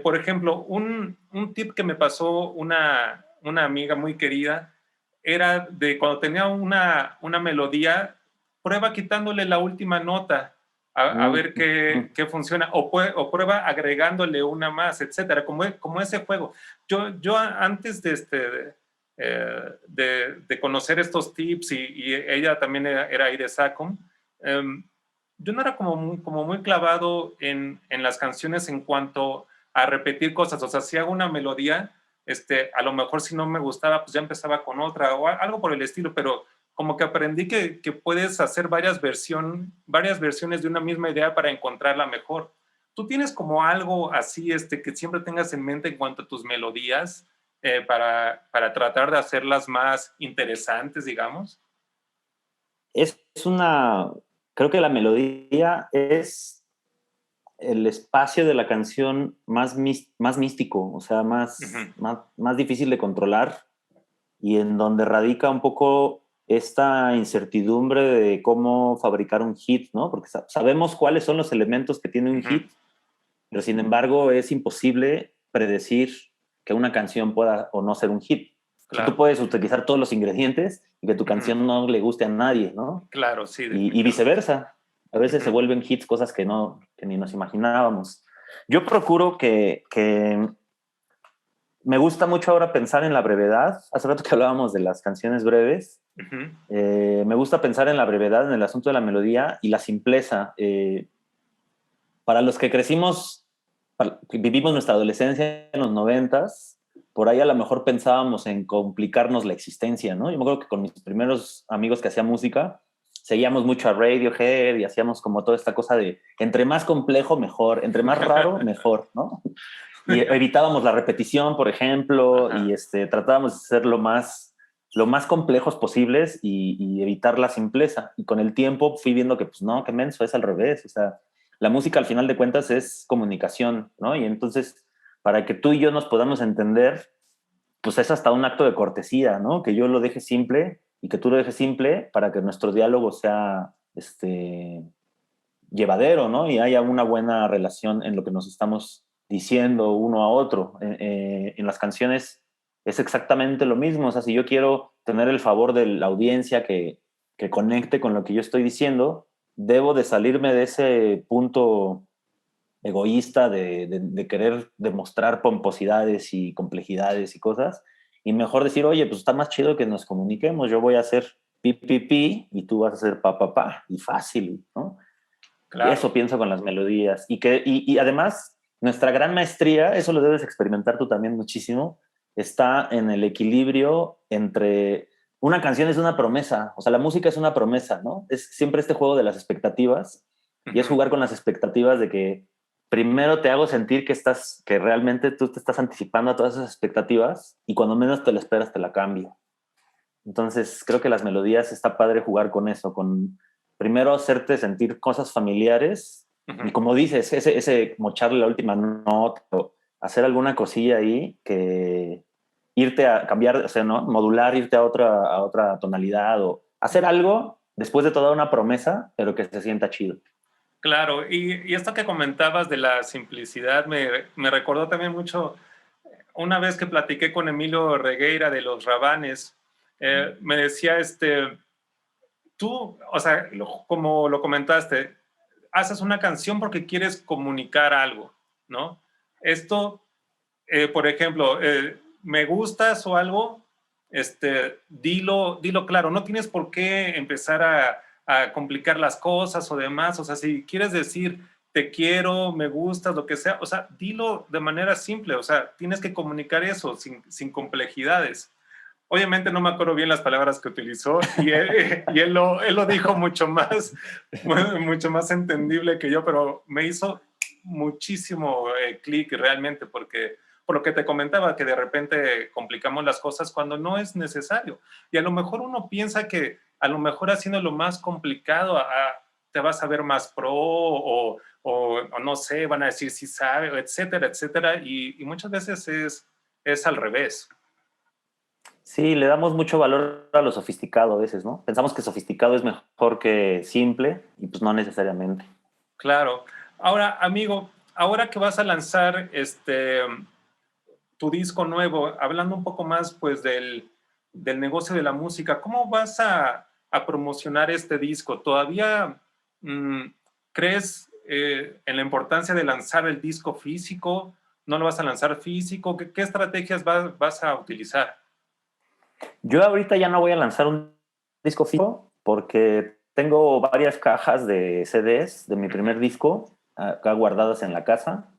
Por ejemplo, un tip que me pasó una amiga muy querida era de cuando tenía una melodía, prueba quitándole la última nota a ver qué funciona, o prueba agregándole una más, etcétera, como ese juego. Yo antes de conocer estos tips y ella también era Aire Sacom, yo no era como muy clavado en las canciones en cuanto a repetir cosas. O sea, si hago una melodía, a lo mejor si no me gustaba, pues ya empezaba con otra o algo por el estilo, pero como que aprendí que puedes hacer varias versiones de una misma idea para encontrarla mejor. ¿Tú tienes como algo así que siempre tengas en mente en cuanto a tus melodías para tratar de hacerlas más interesantes, digamos? Es una, creo que la melodía es el espacio de la canción más místico, o sea, Uh-huh. más difícil de controlar y en donde radica un poco esta incertidumbre de cómo fabricar un hit, ¿no? Porque sabemos cuáles son los elementos que tiene un Uh-huh. hit, pero sin embargo es imposible predecir que una canción pueda o no ser un hit. O sea, tú Claro. puedes utilizar todos los ingredientes y que tu Uh-huh. canción no le guste a nadie, ¿no? Claro, sí, Y definitivamente. viceversa. A veces se Uh-huh. vuelven hits cosas que ni nos imaginábamos. Yo procuro que me gusta mucho ahora pensar en la brevedad. Hace rato que hablábamos de las canciones breves. Uh-huh. Me gusta pensar en la brevedad, en el asunto de la melodía y la simpleza. Para los que crecimos, que vivimos nuestra adolescencia en los 90s, por ahí a lo mejor pensábamos en complicarnos la existencia, ¿no? Yo me acuerdo que con mis primeros amigos que hacían música, seguíamos mucho a Radiohead y hacíamos como toda esta cosa de entre más complejo, mejor, entre más raro, mejor, ¿no? Y evitábamos la repetición, por ejemplo, y Ajá. tratábamos de ser lo más complejos posibles y evitar la simpleza. Y con el tiempo fui viendo que, pues no, qué menso, es al revés. O sea, la música al final de cuentas es comunicación, ¿no? Y entonces, para que tú y yo nos podamos entender, pues es hasta un acto de cortesía, ¿no? Que yo lo deje simple y que tú lo dejes simple para que nuestro diálogo sea, llevadero, ¿no? Y haya una buena relación en lo que nos estamos diciendo uno a otro. En las canciones es exactamente lo mismo. O sea, si yo quiero tener el favor de la audiencia que conecte con lo que yo estoy diciendo, debo de salirme de ese punto egoísta de querer demostrar pomposidades y complejidades y cosas, y mejor decir, oye, pues está más chido que nos comuniquemos, yo voy a hacer pi, pi, pi, y tú vas a hacer pa, pa, pa, y fácil, ¿no? Eso Claro. pienso con las melodías. Y además, nuestra gran maestría, eso lo debes experimentar tú también muchísimo, está en el equilibrio entre... Una canción es una promesa, o sea, la música es una promesa, ¿no? Es siempre este juego de las expectativas y es Uh-huh. jugar con las expectativas de que primero te hago sentir que realmente tú te estás anticipando a todas esas expectativas y cuando menos te la esperas te la cambio. Entonces, creo que las melodías está padre jugar con eso, con primero hacerte sentir cosas familiares y Uh-huh. como dices, ese como echarle la última nota o hacer alguna cosilla ahí que irte a cambiar, o sea, ¿no? Modular, irte a otra tonalidad o hacer algo después de toda una promesa, pero que se sienta chido. Claro, y esto que comentabas de la simplicidad me recordó también mucho una vez que platiqué con Emilio Regueira de Los Rabanes. Me decía, tú, o sea, como lo comentaste, haces una canción porque quieres comunicar algo, ¿no? Esto, por ejemplo, me gustas o algo, dilo claro, no tienes por qué empezar a complicar las cosas o demás, o sea, si quieres decir te quiero, me gustas, lo que sea, o sea, dilo de manera simple, o sea, tienes que comunicar eso sin complejidades. Obviamente no me acuerdo bien las palabras que utilizó y él lo dijo mucho más entendible que yo, pero me hizo muchísimo clic realmente porque por lo que te comentaba, que de repente complicamos las cosas cuando no es necesario. Y a lo mejor uno piensa que a lo mejor haciendo lo más complicado te vas a ver más pro o no sé, van a decir si sabe, etcétera, etcétera. Y muchas veces es al revés. Sí, le damos mucho valor a lo sofisticado a veces, ¿no? Pensamos que sofisticado es mejor que simple y pues no necesariamente. Claro. Ahora, amigo, ahora que vas a lanzar tu disco nuevo, hablando un poco más pues del negocio de la música, ¿cómo vas a promocionar este disco? ¿Todavía mm, crees en la importancia de lanzar el disco físico? ¿No lo vas a lanzar físico? ¿Qué estrategias vas a utilizar? Yo ahorita ya no voy a lanzar un disco fijo porque tengo varias cajas de CDs de mi primer disco acá guardadas en la casa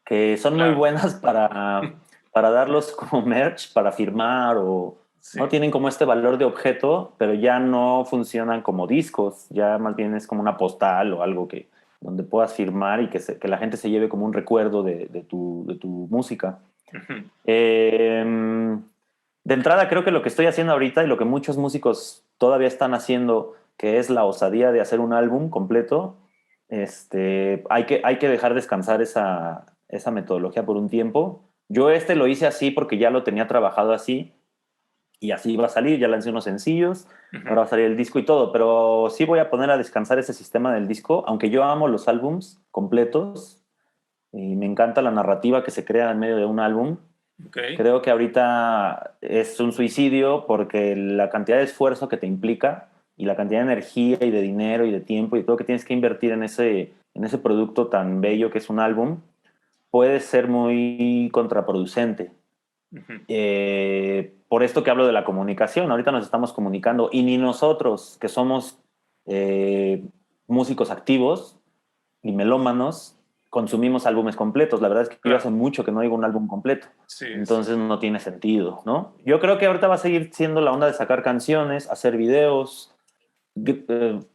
que son muy Claro, buenas para darlos como merch, para firmar o sí. no tienen como este valor de objeto, pero ya no funcionan como discos, ya más bien es como una postal o algo que donde puedas firmar y que la gente se lleve como un recuerdo de tu música. Ujú. Eh, de entrada, creo que lo que estoy haciendo ahorita y lo que muchos músicos todavía están haciendo, que es la osadía de hacer un álbum completo, hay que dejar descansar esa metodología por un tiempo. Yo lo hice así porque ya lo tenía trabajado así y así iba a salir, ya lancé unos sencillos, Ujú. ahora va a salir el disco y todo, pero sí voy a poner a descansar ese sistema del disco, aunque yo amo los álbums completos y me encanta la narrativa que se crea en medio de un álbum. Ok. Creo que ahorita es un suicidio porque la cantidad de esfuerzo que te implica y la cantidad de energía y de dinero y de tiempo y todo que tienes que invertir en ese producto tan bello que es un álbum puede ser muy contraproducente. Ujú. Por esto que hablo de la comunicación, ahorita nos estamos comunicando y ni nosotros que somos eh, músicos activos y melómanos consumimos álbumes completos. La verdad es que yo hace Claro. mucho que no digo un álbum completo. Sí, sí. Entonces no tiene sentido, ¿no? Yo creo que ahorita va a seguir siendo la onda de sacar canciones, hacer videos.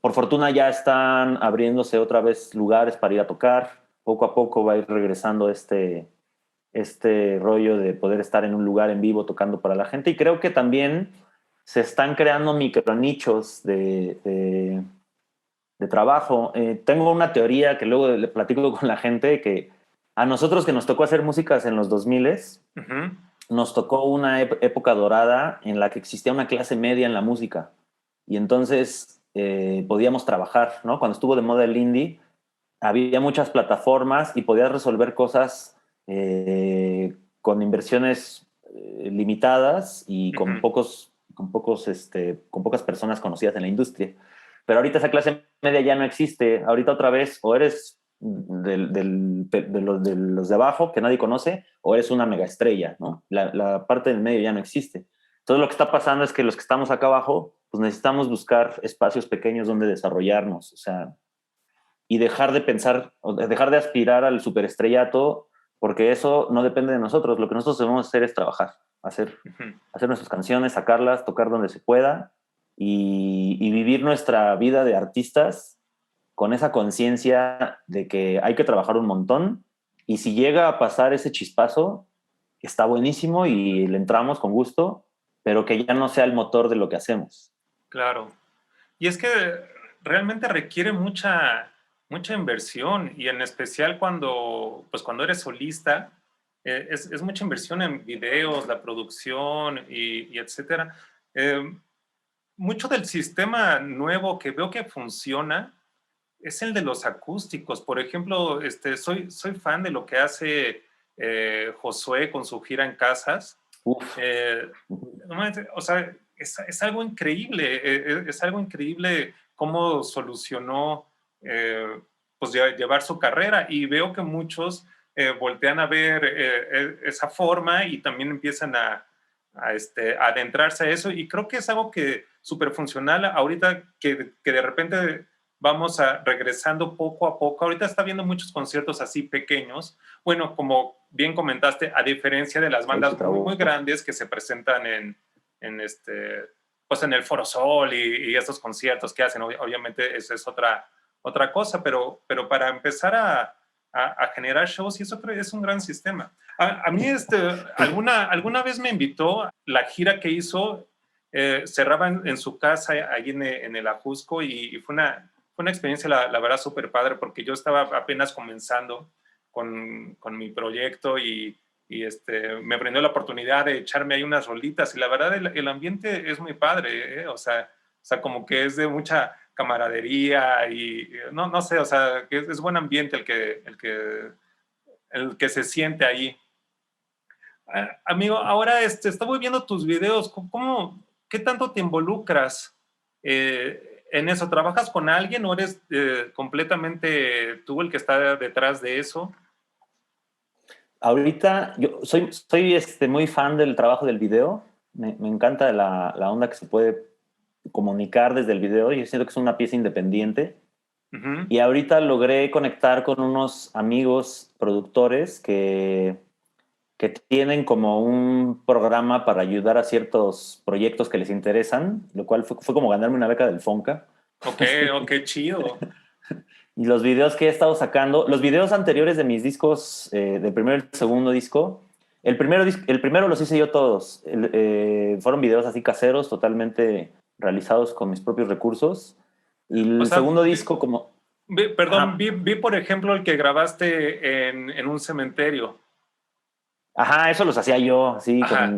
Por fortuna ya están abriéndose otra vez lugares para ir a tocar. Poco a poco va a ir regresando este rollo de poder estar en un lugar en vivo tocando para la gente. Y creo que también se están creando micronichos de trabajo. Tengo una teoría que luego le platico con la gente que a nosotros que nos tocó hacer músicas en los 2000 Ujú. nos tocó una época dorada en la que existía una clase media en la música y entonces podíamos trabajar, ¿no? Cuando estuvo de moda el indie, había muchas plataformas y podías resolver cosas con inversiones limitadas y Ujú. con pocas personas conocidas en la industria. Pero ahorita esa clase media ya no existe. Ahorita otra vez o eres de los de abajo que nadie conoce o eres una mega estrella, ¿no? La parte del medio ya no existe. Entonces lo que está pasando es que los que estamos acá abajo, pues necesitamos buscar espacios pequeños donde desarrollarnos, o sea, y dejar de pensar, o dejar de aspirar al superestrellato, porque eso no depende de nosotros. Lo que nosotros debemos hacer es trabajar, Ujú. hacer nuestras canciones, sacarlas, tocar donde se pueda y vivir nuestra vida de artistas con esa conciencia de que hay que trabajar un montón y si llega a pasar ese chispazo, está buenísimo y le entramos con gusto, pero que ya no sea el motor de lo que hacemos. Claro. Y es que realmente requiere mucha inversión y en especial cuando eres solista, es mucha inversión en videos, la producción y etcétera. Eh, Mucho del sistema nuevo que veo que funciona es el de los acústicos. Por ejemplo, soy fan de lo que hace Josué con su gira en casas. Uf. Eh, no o sea, es algo increíble, es algo increíble cómo solucionó pues llevar su carrera y veo que muchos voltean a ver esa forma y también empiezan adentrarse a eso, y creo que es algo que súper funcional ahorita que de repente vamos regresando poco a poco. Ahorita está habiendo muchos conciertos así pequeños, bueno, como bien comentaste, a diferencia de las bandas muy, muy grandes que se presentan pues en el Foro Sol y estos conciertos que hacen. Obviamente eso es otra cosa, pero para empezar a generar shows, y eso creo que es un gran sistema. A mí alguna vez me invitó, la gira que hizo, cerraba en su casa ahí en el Ajusco, y fue una experiencia, la verdad, súper padre, porque yo estaba apenas comenzando con mi proyecto, y me brindó la oportunidad de echarme ahí unas rolitas, y la verdad el ambiente es muy padre, ¿eh? O sea, como que es de mucha camaradería, y no sé, o sea, que es buen ambiente el que se siente ahí. Amigo, ahora estaba viendo tus videos. ¿Qué tanto te involucras en eso? ¿Trabajas con alguien o eres completamente tú el que está detrás de eso? Ahorita yo soy muy fan del trabajo del video. Me encanta la onda que se puede comunicar desde el video. Yo siento que es una pieza independiente. Uh-huh. Y ahorita logré conectar con unos amigos productores que tienen como un programa para ayudar a ciertos proyectos que les interesan, lo cual fue como ganarme una beca del Fonca. Ok, chido. Y los videos que he estado sacando, los videos anteriores de mis discos, del primero y el segundo disco, el primero los hice yo todos. Fueron videos así caseros, totalmente realizados con mis propios recursos. Y O el sea, segundo disco como... perdón, vi, por ejemplo, el que grabaste en un cementerio. Ajá, eso los hacía yo, así, Ajá.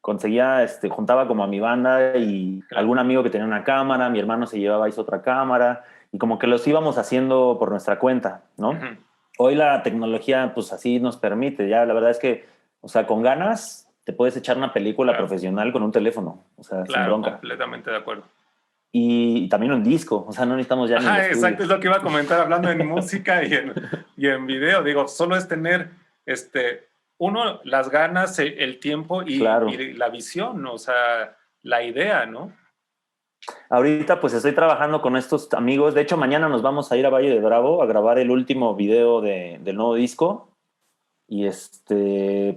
conseguía, juntaba como a mi banda y Claro. algún amigo que tenía una cámara, mi hermano se llevaba, hizo otra cámara, y como que los íbamos haciendo por nuestra cuenta, ¿no? Uh-huh. Hoy la tecnología, pues así nos permite, ya la verdad es que, o sea, con ganas te puedes echar una película Claro. profesional con un teléfono, o sea, sin Claro, bronca. completamente de acuerdo. Y también un disco, o sea, no necesitamos ya ni el Ajá, estudio. exacto, es lo que iba a comentar hablando en música y en video. Digo, solo es tener, uno, las ganas, el tiempo Claro. y la visión, o sea, la idea, ¿no? Ahorita pues estoy trabajando con estos amigos. De hecho, mañana nos vamos a ir a Valle de Bravo a grabar el último video del nuevo disco. Y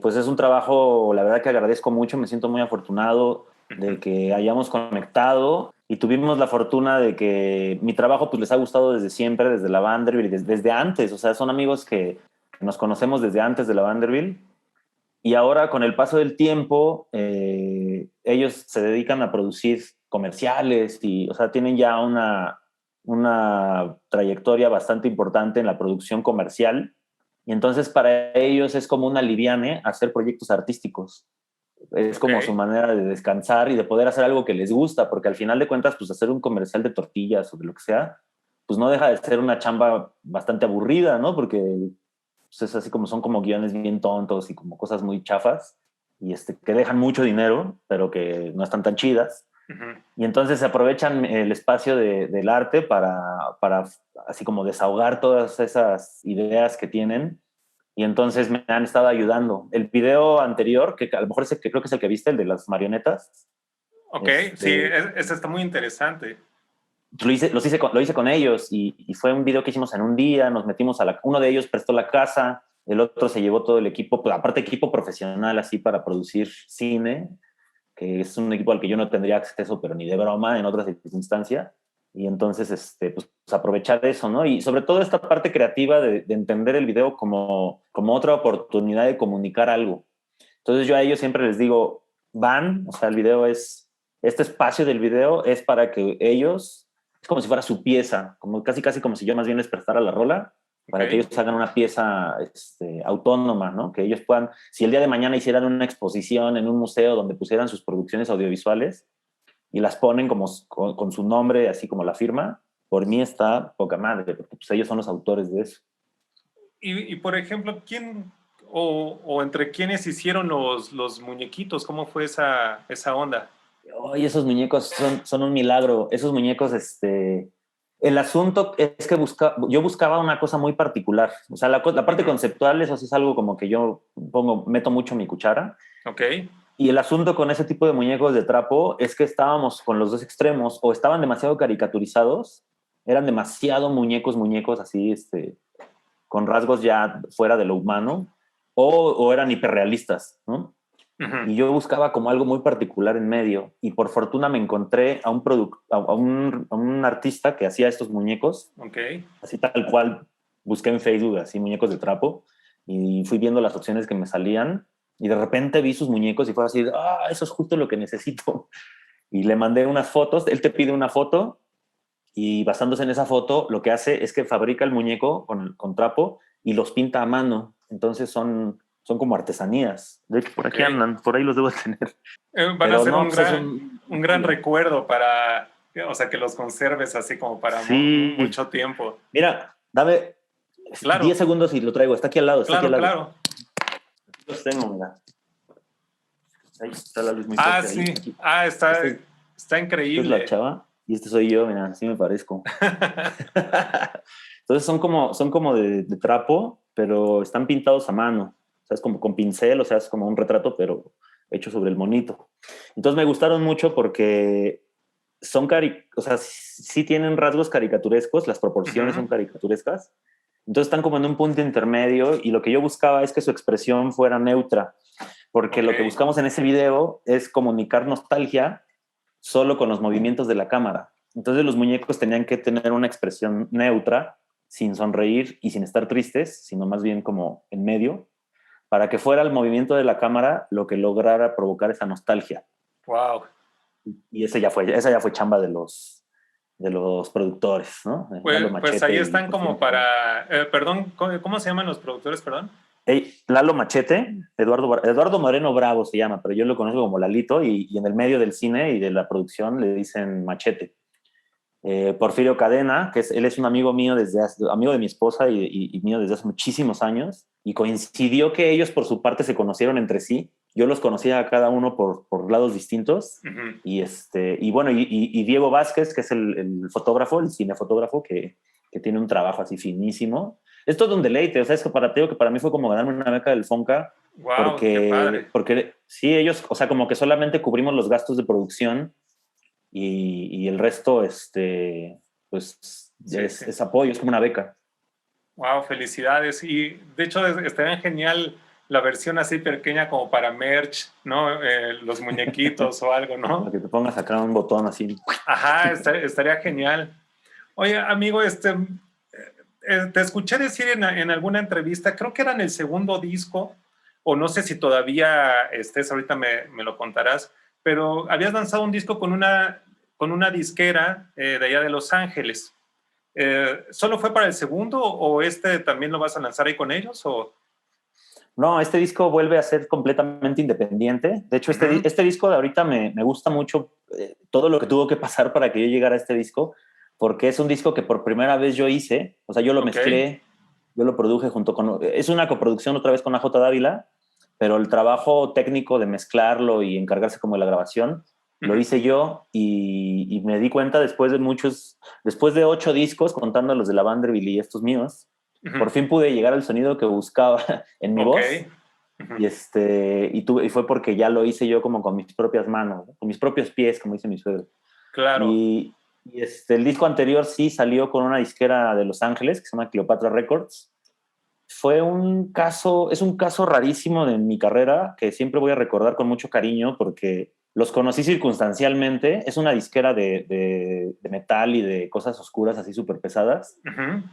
pues es un trabajo, la verdad que agradezco mucho. Me siento muy afortunado de que hayamos conectado y tuvimos la fortuna de que mi trabajo pues les ha gustado desde siempre, desde la Vanderbilt y desde antes. O sea, son amigos que nos conocemos desde antes de la Vanderbilt. Y ahora, con el paso del tiempo, ellos se dedican a producir comerciales y, o sea, tienen ya una trayectoria bastante importante en la producción comercial. Y entonces para ellos es como una liviane hacer proyectos artísticos. Es como su Ok. manera de descansar y de poder hacer algo que les gusta, porque al final de cuentas, pues hacer un comercial de tortillas o de lo que sea, pues no deja de ser una chamba bastante aburrida, ¿no? Porque pues es así como son como guiones bien tontos y como cosas muy chafas y que dejan mucho dinero, pero que no están tan chidas. Uh-huh. Y entonces se aprovechan el espacio del arte para así como desahogar todas esas ideas que tienen. Y entonces me han estado ayudando. El video anterior, que a lo mejor que creo que es el que viste, el de las marionetas. Ok, sí, ese está muy interesante. Lo hice con ellos y fue un video que hicimos en un día. Nos metimos uno de ellos prestó la casa, el otro se llevó todo el equipo, pues, aparte equipo profesional así para producir cine, que es un equipo al que yo no tendría acceso, pero ni de broma en otras circunstancias. Y entonces, pues aprovechar eso, ¿no? Y sobre todo esta parte creativa de entender el video como otra oportunidad de comunicar algo. Entonces yo a ellos siempre les digo, o sea, este espacio del video es para que ellos, es como si fuera su pieza, como casi como si yo más bien les prestara la rola, para que Ok. ellos hagan una pieza autónoma, ¿no? Que ellos puedan, si el día de mañana hicieran una exposición en un museo donde pusieran sus producciones audiovisuales y las ponen como con su nombre, así como la firma, por mí está poca madre, porque pues, ellos son los autores de eso. Y por ejemplo, ¿quién o entre quiénes hicieron los muñequitos? ¿Cómo fue esa onda? Oye, esos muñecos son un milagro. Esos muñecos, el asunto es que yo buscaba una cosa muy particular. O sea, la parte conceptual, eso sí es algo como que yo meto mucho mi cuchara. Ok. Y el asunto con ese tipo de muñecos de trapo es que estábamos con los dos extremos, o estaban demasiado caricaturizados, eran demasiado muñecos así, con rasgos ya fuera de lo humano, o eran hiperrealistas, ¿no? Ujú. Y yo buscaba como algo muy particular en medio, y por fortuna me encontré a un artista que hacía estos muñecos, Ok. así tal cual, busqué en Facebook así muñecos de trapo, y fui viendo las opciones que me salían, y de repente vi sus muñecos y fue así, eso es justo lo que necesito. Y le mandé unas fotos, él te pide una foto, y basándose en esa foto, lo que hace es que fabrica el muñeco con trapo y los pinta a mano. Entonces son como artesanías. De hecho, por Ok. aquí andan, por ahí los debo tener. Van a Pero ser no, pues es un... un gran recuerdo para, o sea, que los conserves así como para Sí. mucho tiempo. Mira, dame 10 Claro, segundos y lo traigo. Está aquí al lado, está aquí al claro, lado. claro. Aquí los tengo, mira. Ahí está la luz muy Ah, fuerte ahí. sí. Aquí. Ah, Esta es, está esta es la increíble. chava y este soy yo, mira, así me parezco. Entonces son como de trapo, pero están pintados a mano. O sea, es como con pincel, o sea, es como un retrato, pero hecho sobre el monito. Entonces me gustaron mucho porque o sea, sí tienen rasgos caricaturescos, las proporciones Ujú. son caricaturescas. Entonces están como en un punto intermedio y lo que yo buscaba es que su expresión fuera neutra, porque Ok. lo que buscamos en ese video es comunicar nostalgia solo con los movimientos de la cámara. Entonces los muñecos tenían que tener una expresión neutra, sin sonreír y sin estar tristes, sino más bien como en medio, para que fuera el movimiento de la cámara lo que lograra provocar esa nostalgia. Wow. Y esa ya fue chamba de los productores, ¿no? Lalo Pues ahí Machete y están como Porfirio Cadena. para, perdón, ¿cómo se llaman los productores, perdón? Hey, Lalo Machete, Eduardo Moreno Bravo se llama, pero yo lo conozco como Lalito y en el medio del cine y de la producción le dicen Machete. Porfirio Cadena, él es un amigo mío amigo de mi esposa y mío desde hace muchísimos años, y coincidió que ellos por su parte se conocieron entre sí. Yo los conocía a cada uno por lados distintos, Ujú. y bueno, y Diego Vázquez, que es el fotógrafo, el cinefotógrafo, que tiene un trabajo así finísimo. Es todo un deleite, o sea, te digo que para mí fue como ganarme una beca del Fonca, Wow, qué padre. porque sí, ellos, o sea, como que solamente cubrimos los gastos de producción y el resto, pues Sí, sí. es apoyo, es como una beca. Wow, felicidades. Y de hecho estaría genial la versión así pequeña como para merch, ¿no? Los muñequitos o algo, Para ¿no? que te pongas acá un botón así. Ajá, estaría genial. Oye, amigo, te escuché decir en alguna entrevista, creo que era en el segundo disco, o no sé si todavía estés, ahorita me lo contarás, pero habías lanzado un disco con una disquera de allá de Los Ángeles. ¿Solo fue para el segundo o también lo vas a lanzar ahí con ellos? O... No, este disco vuelve a ser completamente independiente. De hecho, Ujú. este disco de ahorita me gusta mucho todo lo que tuvo que pasar para que yo llegara a este disco, porque es un disco que por primera vez yo hice, o sea, yo lo Ok. mezclé, yo lo produje junto con... Es una coproducción otra vez con AJ Dávila, pero el trabajo técnico de mezclarlo y encargarse como de la grabación, lo Ujú. hice yo y me di cuenta después de 8 discos, contando los de la Vanderbilt y estos míos, Ujú. por fin pude llegar al sonido que buscaba en mi Ok. voz Ujú. y fue porque ya lo hice yo como con mis propias manos, ¿no? Con mis propios pies, como dice mi suegro. Claro. El disco anterior sí salió con una disquera de Los Ángeles que se llama Cleopatra Records. Es un caso rarísimo de mi carrera que siempre voy a recordar con mucho cariño porque los conocí circunstancialmente. Es una disquera de metal y de cosas oscuras así súper pesadas. Ujú.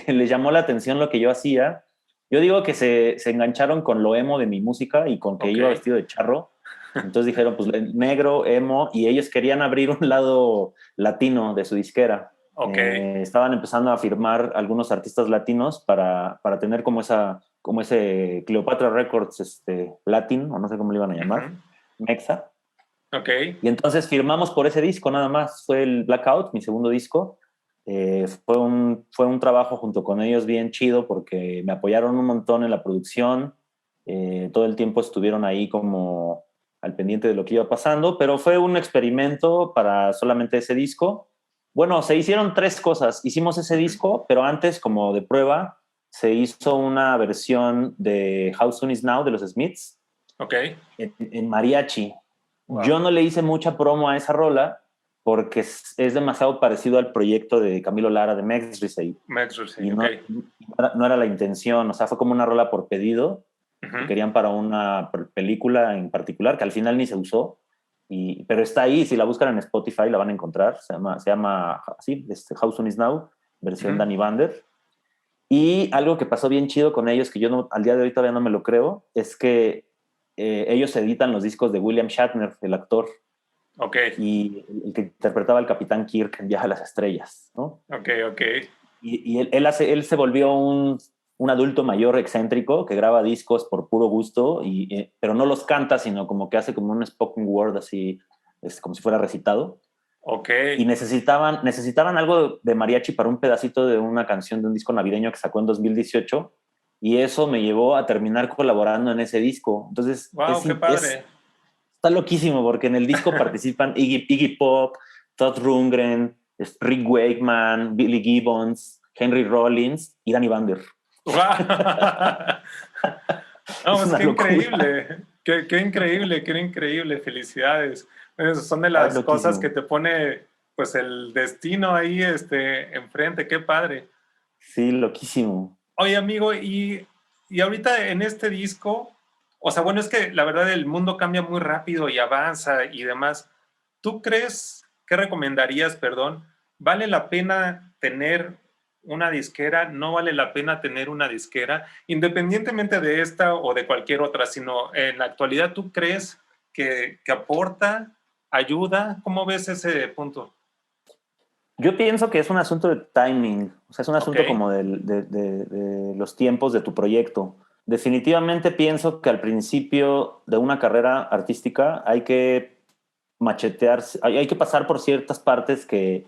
Les llamó la atención lo que yo hacía. Yo digo que se engancharon con lo emo de mi música y con que Ok. iba vestido de charro. Entonces dijeron, pues negro, emo, y ellos querían abrir un lado latino de su disquera. Ok. Estaban empezando a firmar algunos artistas latinos para tener como ese Cleopatra Records Latin, o no sé cómo le iban a llamar, Ujú. Mexa. Ok. Y entonces firmamos por ese disco nada más. Fue el Blackout, mi segundo disco. Fue un trabajo junto con ellos bien chido porque me apoyaron un montón en la producción. Todo el tiempo estuvieron ahí como al pendiente de lo que iba pasando, pero fue un experimento para solamente ese disco. Bueno, se hicieron 3 cosas. Hicimos ese Ujú. disco, pero antes, como de prueba, se hizo una versión de How Soon Is Now de los Smiths Ok. en mariachi. Wow. Yo no le hice mucha promo a esa rola porque es demasiado parecido al proyecto de Camilo Lara de Mexricey Max y Russell, ok. no era la intención, o sea, fue como una rola por pedido que Ujú. querían para una película en particular que al final ni se usó, pero está ahí, si la buscan en Spotify la van a encontrar, se llama así, How Soon Is Now, versión Ujú. Danny Bander. Y algo que pasó bien chido con ellos, que yo al día de hoy todavía no me lo creo, es que ellos editan los discos de William Shatner, el actor, Ok, y el que interpretaba al Capitán Kirk en Viaje a las Estrellas, ¿no? ok, ok. Y él se volvió un adulto mayor excéntrico que graba discos por puro gusto, pero no los canta, sino como que hace como un spoken word así, como si fuera recitado. Ok. Y necesitaban algo de mariachi para un pedacito de una canción de un disco navideño que sacó en 2018 y eso me llevó a terminar colaborando en ese disco. Entonces Wow, qué padre. está loquísimo porque en el disco participan Iggy Pop, Todd Rundgren, Rick Wakeman, Billy Gibbons, Henry Rollins y Danny Bander. Wow. No, Es pues una qué locura. increíble. Qué increíble, qué increíble. Felicidades. Son de Es las cosas que loquísimo. te pone pues el destino ahí enfrente. Qué padre. Sí, loquísimo. Oye, amigo, y ahorita en este disco, o sea, bueno, es que la verdad el mundo cambia muy rápido y avanza y demás. ¿Tú crees, qué recomendarías, perdón, vale la pena tener una disquera? ¿No vale la pena tener una disquera? Independientemente de esta o de cualquier otra, sino en la actualidad, ¿tú crees que aporta, ayuda? ¿Cómo ves ese punto? Yo pienso que es un asunto de timing, o sea, es un Ok. asunto como de los tiempos de tu proyecto. Definitivamente pienso que al principio de una carrera artística hay que machetear, hay que pasar por ciertas partes que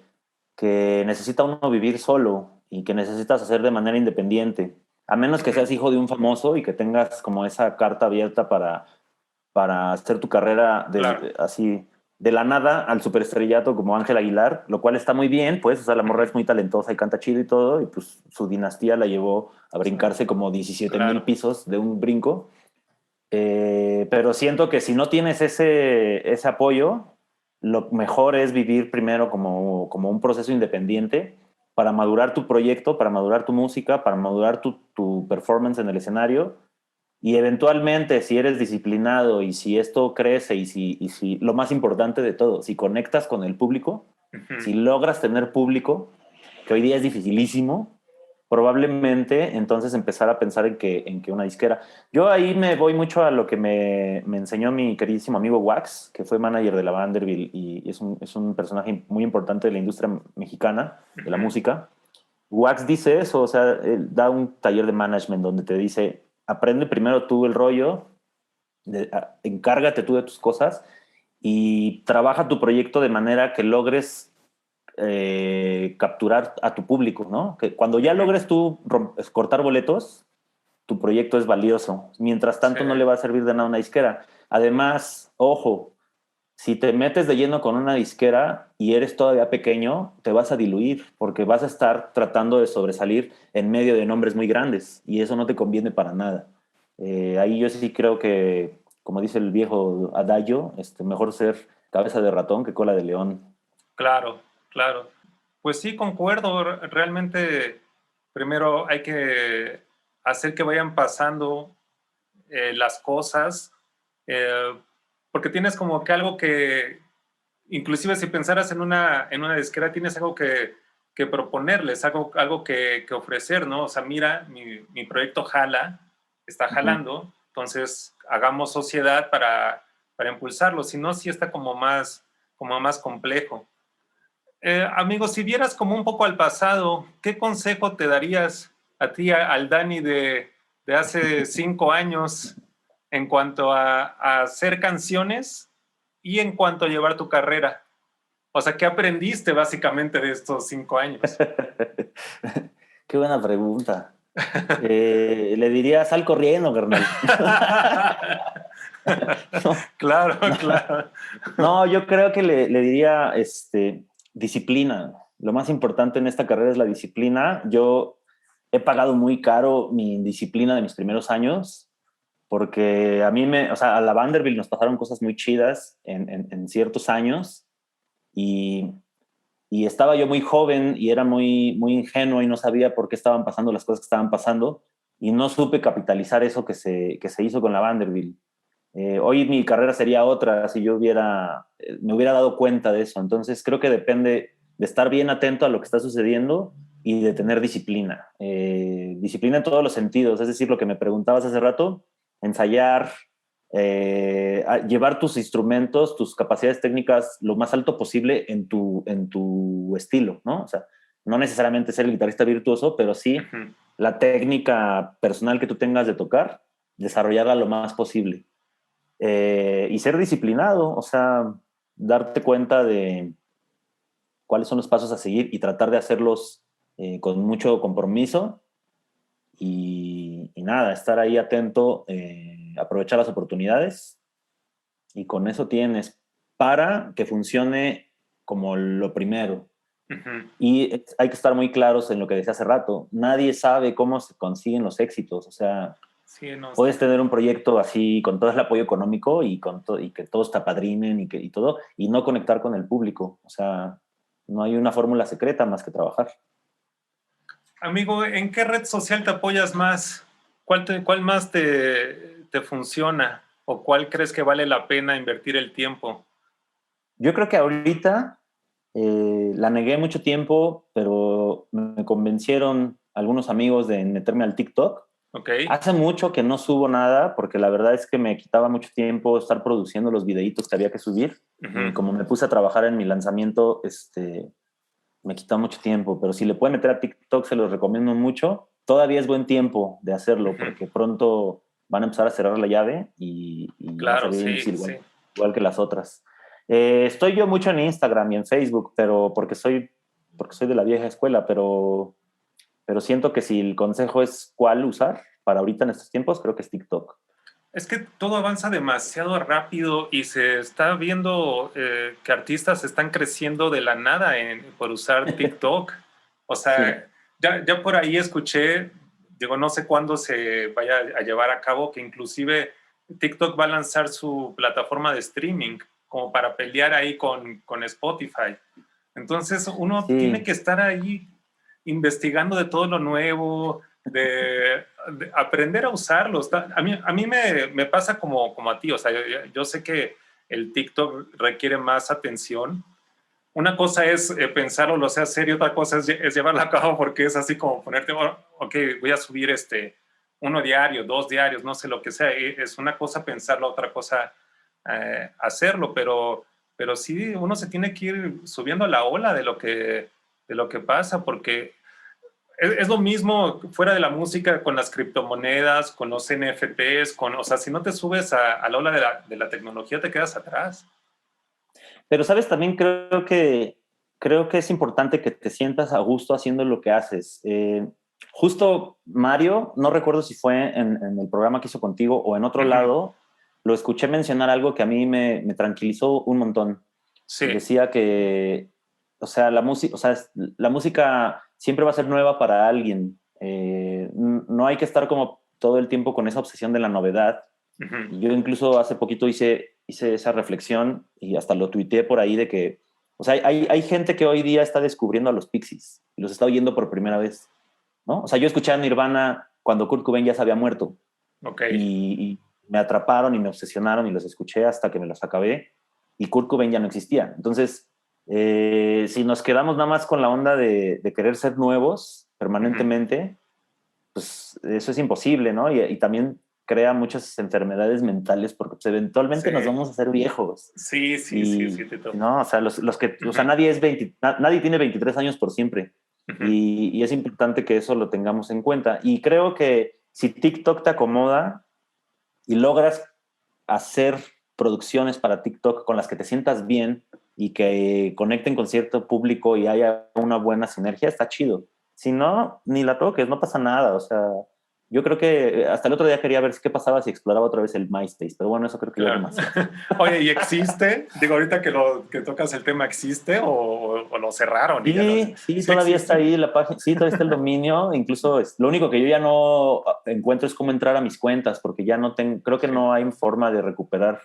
necesita uno vivir solo y que necesitas hacer de manera independiente, a menos que Ujú. seas hijo de un famoso y que tengas como esa carta abierta para hacer tu carrera Claro. así de la nada al superestrellato como Ángel Aguilar, lo cual está muy bien, pues, o sea, la morra Ujú. es muy talentosa y canta chido y todo, y pues su dinastía la llevó a brincarse como 17,000 Claro. pisos de un brinco. Pero siento que si no tienes ese apoyo, lo mejor es vivir primero como un proceso independiente para madurar tu proyecto, para madurar tu música, para madurar tu performance en el escenario y eventualmente, si eres disciplinado y si esto crece y si lo más importante de todo, si conectas con el público, Ujú. si logras tener público, que hoy día es dificilísimo, probablemente entonces empezar a pensar en que una disquera. Yo ahí me voy mucho a lo que me enseñó mi queridísimo amigo Wax, que fue manager de la Vanderbilt y es un personaje muy importante de la industria mexicana, de la Ujú. música. Wax dice eso, o sea, él da un taller de management donde te dice, aprende primero tú el rollo, encárgate tú de tus cosas y trabaja tu proyecto de manera que logres capturar a tu público, ¿no? Que cuando ya Ujú. logres tú cortar boletos, tu proyecto es valioso. Mientras Sí, tanto, no le va a servir de nada a una disquera. Además, ojo, si te metes de lleno con una disquera y eres todavía pequeño, te vas a diluir porque vas a estar tratando de sobresalir en medio de nombres muy grandes y eso no te conviene para nada. Ahí yo sí creo que, como dice el viejo adagio, mejor ser cabeza de ratón que cola de león. claro, claro. Pues sí, concuerdo. Realmente, primero hay que hacer que vayan pasando las cosas, eh, porque tienes como que algo que, inclusive si pensaras en una disquera, tienes algo que proponerles, algo que ofrecer, ¿no? O sea, mira, mi proyecto jala, está Ujú. jalando, entonces hagamos sociedad para impulsarlo, si no, sí está como más complejo. Amigo, si vieras como un poco al pasado, ¿qué consejo te darías a ti, al Dani de hace 5 años en cuanto a hacer canciones y en cuanto a llevar tu carrera? O sea, ¿qué aprendiste básicamente de estos 5 años? Qué buena pregunta. Le diría, sal corriendo, carnal. No, Claro, no, claro. no, yo creo que le diría disciplina. Lo más importante en esta carrera es la disciplina. Yo he pagado muy caro mi disciplina de mis primeros años porque o sea, a la Vanderbilt nos pasaron cosas muy chidas en ciertos años y, y estaba yo muy joven y era muy ingenuo y no sabía por qué estaban pasando las cosas que estaban pasando y no supe capitalizar eso que se hizo con la Vanderbilt. Hoy mi carrera sería otra si yo me hubiera dado cuenta de eso. Entonces creo que depende de estar bien atento a lo que está sucediendo y de tener disciplina. Disciplina en todos los sentidos. Es decir, lo que me preguntabas hace rato, ensayar, llevar tus instrumentos, tus capacidades técnicas lo más alto posible en tu estilo, ¿no? O sea, no necesariamente ser el guitarrista virtuoso, pero sí Ujú. la técnica personal que tú tengas de tocar, desarrollarla lo más posible. Y ser disciplinado, o sea, darte cuenta de cuáles son los pasos a seguir y tratar de hacerlos con mucho compromiso y nada, estar ahí atento, aprovechar las oportunidades y con eso tienes para que funcione como lo primero. Ujú. Y hay que estar muy claros en lo que decía hace rato. Nadie sabe cómo se consiguen los éxitos. O sea, Sí, no, puedes tener un proyecto así con todo el apoyo económico y que todos te apadrinen y todo, y no conectar con el público. O sea, no hay una fórmula secreta más que trabajar. amigo, ¿en qué red social te apoyas más? ¿Cuál más te funciona? ¿O cuál crees que vale la pena invertir el tiempo? Yo creo que ahorita la negué mucho tiempo, pero me convencieron algunos amigos de meterme al TikTok. ¿Ok? Hace mucho que no subo nada porque la verdad es que me quitaba mucho tiempo estar produciendo los videitos que había que subir. Y Ujú. como me puse a trabajar en mi lanzamiento, me quita mucho tiempo. Pero si le pueden meter a TikTok, se los recomiendo mucho. Todavía es buen tiempo de hacerlo Ujú. porque pronto van a empezar a cerrar la llave y va a ser Claro, bien sí, difícil, sí. igual que las otras. Estoy yo mucho en Instagram y en Facebook, pero porque soy de la vieja escuela, pero siento que si el consejo es cuál usar para ahorita en estos tiempos, creo que es TikTok. Es que todo avanza demasiado rápido y se está viendo que artistas están creciendo de la nada por usar TikTok. O Sí, sea, ya por ahí escuché, digo, no sé cuándo se vaya a llevar a cabo, que inclusive TikTok va a lanzar su plataforma de streaming como para pelear ahí con Spotify. Entonces uno tiene sí, que estar ahí investigando de todo lo nuevo, de aprender a usarlos. A mí me pasa como a ti, o sea, yo sé que el TikTok requiere más atención. Una cosa es pensarlo, lo sea serio, otra cosa es llevarlo a cabo porque es así como ponerte, oh, ok, voy a subir uno diario, dos diarios, no sé lo que sea. Es una cosa pensarlo, otra cosa hacerlo, pero sí uno se tiene que ir subiendo a la ola de lo que pasa porque es lo mismo fuera de la música con las criptomonedas, con los NFTs, o sea, si no te subes a la ola de la tecnología, te quedas atrás. pero sabes, también creo que es importante que te sientas a gusto haciendo lo que haces. Justo Mario, no recuerdo si fue en el programa que hizo contigo o en otro Ujú. lado, lo escuché mencionar algo que a mí me tranquilizó un montón. Sí. Decía que, o sea, la música siempre va a ser nueva para alguien. No hay que estar como todo el tiempo con esa obsesión de la novedad. Ujú. Y yo incluso hace poquito hice esa reflexión y hasta lo tuiteé por ahí de que, o sea, hay gente que hoy día está descubriendo a los Pixies y los está oyendo por primera vez, ¿no? O sea, yo escuché a Nirvana cuando Kurt Cobain ya se había muerto Ok. y me atraparon y me obsesionaron y los escuché hasta que me los acabé y Kurt Cobain ya no existía. Entonces, si nos quedamos nada más con la onda de querer ser nuevos Ujú. permanentemente, pues eso es imposible, ¿no? Y también crea muchas enfermedades mentales porque pues, Sí. eventualmente nos vamos a hacer viejos. Sí, sí, sí, Y sí, Tito. no, o sea, o sea, Ujú. nadie tiene 23 años por siempre. Ujú. Y es importante que eso lo tengamos en cuenta. Y creo que si TikTok te acomoda y logras hacer producciones para TikTok con las que te sientas bien y que conecten con cierto público y haya una buena sinergia, está chido. Si no, ni la toques, no pasa nada. O sea, Yo creo que hasta el otro día quería ver qué pasaba si exploraba otra vez el MySpace, pero bueno, eso creo que ya es Claro. demasiado. Oye, ¿y existe? Digo, ahorita que tocas el tema, ¿existe o lo cerraron y ya no? Sí, sí, Sí todavía está existe. ahí la página, sí, todavía está el dominio, incluso lo único que yo ya no encuentro es cómo entrar a mis cuentas, porque ya no tengo, creo que Sí. no hay forma de recuperar,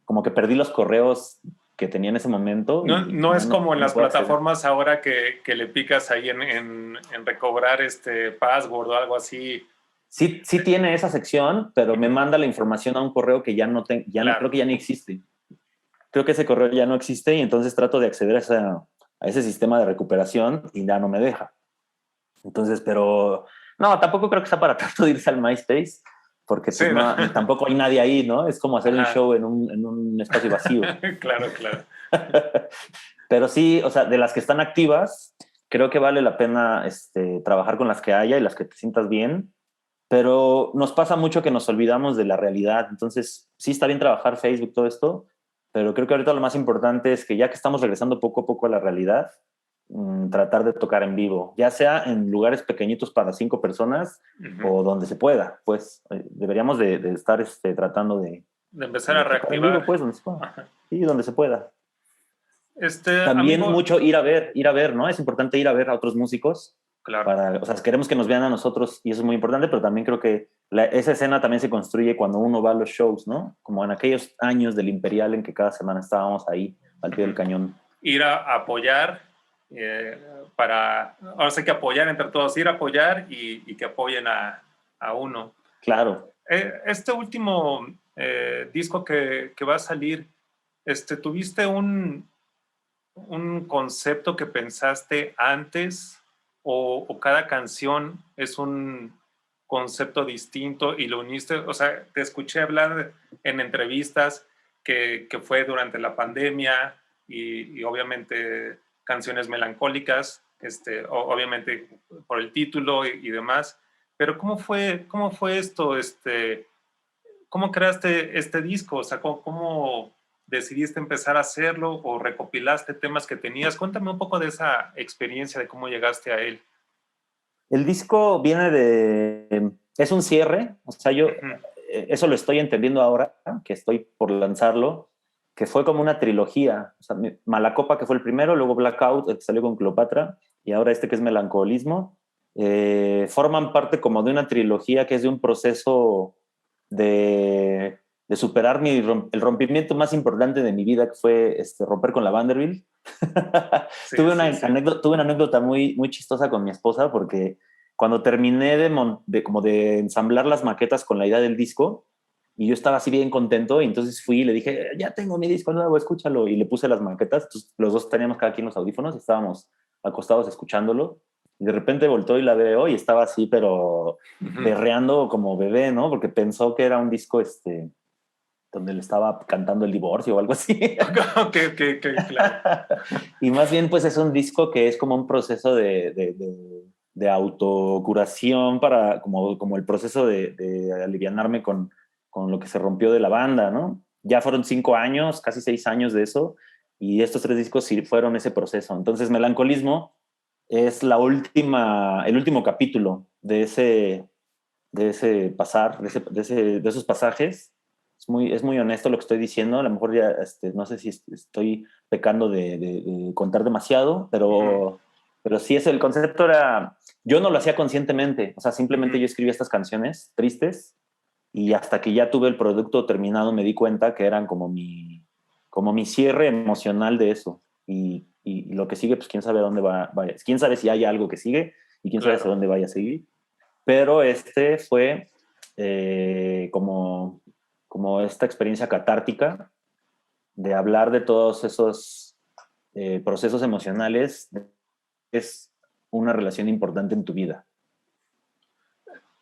como que perdí los correos que tenía en ese momento No, y no ya es como en no las puedo acceder. plataformas ahora que le picas ahí en recobrar este password o algo así. Sí, sí tiene esa sección, pero me Ujú. manda la información a un correo que ya no tengo, creo Claro. que ya ni existe. Creo que ese correo ya no existe y entonces trato de acceder a ese sistema de recuperación y ya no me deja. Entonces, pero no, tampoco creo que sea para tanto de irse al MySpace, porque Sí, pues ¿no? no, tampoco hay nadie ahí, ¿no? Es como hacer un Ajá. show en un espacio vacío. Claro, claro. Pero sí, o sea, de las que están activas, creo que vale la pena trabajar con las que haya y las que te sientas bien, pero nos pasa mucho que nos olvidamos de la realidad. Entonces, sí está bien trabajar Facebook, todo esto, pero creo que ahorita lo más importante es que ya que estamos regresando poco a poco a la realidad, tratar de tocar en vivo, ya sea en lugares pequeñitos para 5 personas Ujú. o donde se pueda, pues deberíamos de estar tratando De empezar a de tocar en vivo, reactivar. pues donde se pueda. Ajá. Sí, donde se pueda. También Amigo, mucho ir a ver, ¿no? Es importante ir a ver a otros músicos claro. o sea, queremos que nos vean a nosotros y eso es muy importante, pero también creo que esa escena también se construye cuando uno va a los shows, ¿no? Como en aquellos años del Imperial en que cada semana estábamos ahí al pie del Ujú. cañón. Ir a apoyar, eh, ahora sí que apoyar entre todos, ir a apoyar y que apoyen a uno. Claro. Este último disco que va a salir, ¿tuviste un concepto que pensaste antes o cada canción es un concepto distinto y lo uniste? O sea, te escuché hablar en entrevistas que fue durante la pandemia y obviamente canciones melancólicas, obviamente por el título y demás, pero cómo fue esto? ¿Cómo creaste este disco? O sea, ¿cómo decidiste empezar a hacerlo o recopilaste temas que tenías? Cuéntame un poco de esa experiencia, de cómo llegaste a él. El disco viene es un cierre, o sea, yo Ujú. eso lo estoy entendiendo ahora, que estoy por lanzarlo, que fue como una trilogía, o sea, Malacopa, que fue el primero, luego Blackout, el que salió con Cleopatra, y ahora este que es Melancolismo, forman parte como de una trilogía que es de un proceso de, de superar el rompimiento más importante de mi vida, que fue romper con la Vanderbilt. Sí, sí, sí. Tuve una anécdota muy, muy chistosa con mi esposa porque cuando terminé como de ensamblar las maquetas con la idea del disco y yo estaba así bien contento y entonces fui y le dije, ya tengo mi disco nuevo, escúchalo, y le puse las maquetas. Entonces, los dos teníamos cada quien los audífonos y estábamos acostados escuchándolo y de repente voltó y la veo y estaba así pero Ujú. berreando como bebé, ¿no? Porque pensó que era un disco donde le estaba cantando el divorcio o algo así. Ok, ok, ok, claro. Y más bien, pues es un disco que es como un proceso de autocuración como el proceso de alivianarme con lo que se rompió de la banda, ¿no? Ya fueron 5 años, casi 6 años de eso, y estos 3 discos sí fueron ese proceso. Entonces, Melancolismo es el último capítulo de ese pasar, de esos pasajes. Es muy honesto lo que estoy diciendo. A lo mejor ya no sé si estoy pecando de contar demasiado, Ujú, pero sí el concepto era, yo no lo hacía conscientemente, o sea, simplemente ujú. yo escribía estas canciones tristes y hasta que ya tuve el producto terminado me di cuenta que eran como mi cierre emocional de eso. Y lo que sigue, pues quién sabe a dónde vaya. Quién sabe si hay algo que sigue y quién sabe hacia Claro. dónde vaya a seguir. Pero este fue como esta experiencia catártica de hablar de todos esos procesos emocionales. Es una relación importante en tu vida.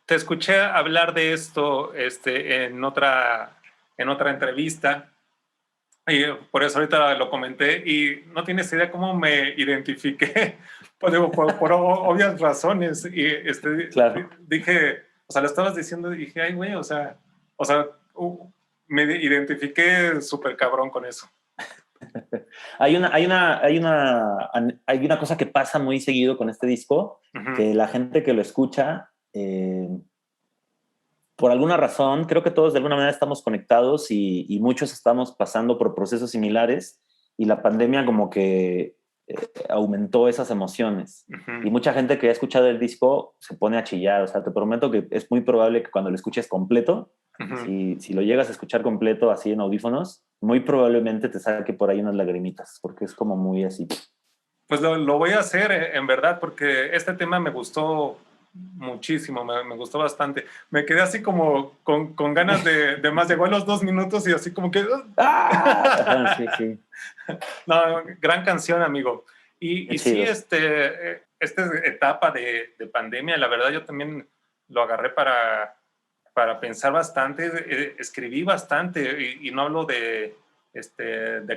Te escuché hablar de esto en otra entrevista y por eso ahorita lo comenté y no tienes idea cómo me identifiqué, pues digo, por obvias razones. Y Claro. dije, o sea, lo estabas diciendo y dije, ay, güey, o sea me identifiqué súper cabrón con eso. Hay una cosa que pasa muy seguido con este disco, Ujú. que la gente que lo escucha por alguna razón, creo que todos de alguna manera estamos conectados y muchos estamos pasando por procesos similares y la pandemia como que aumentó esas emociones. Y mucha gente que ha escuchado el disco se pone a chillar. O sea, te prometo que es muy probable que cuando lo escuches completo, si lo llegas a escuchar completo así en audífonos, muy probablemente te saque por ahí unas lagrimitas, porque es como muy así. Pues lo voy a hacer, en verdad, porque este tema me gustó muchísimo, me gustó bastante. Me quedé así como con ganas de más. Llegó a los 2 minutos y así como que... ¡Ah! Sí, sí. No, gran canción, amigo. Qué Y sí, chido. esta etapa de pandemia, la verdad yo también lo agarré para pensar bastante, escribí bastante, y no hablo de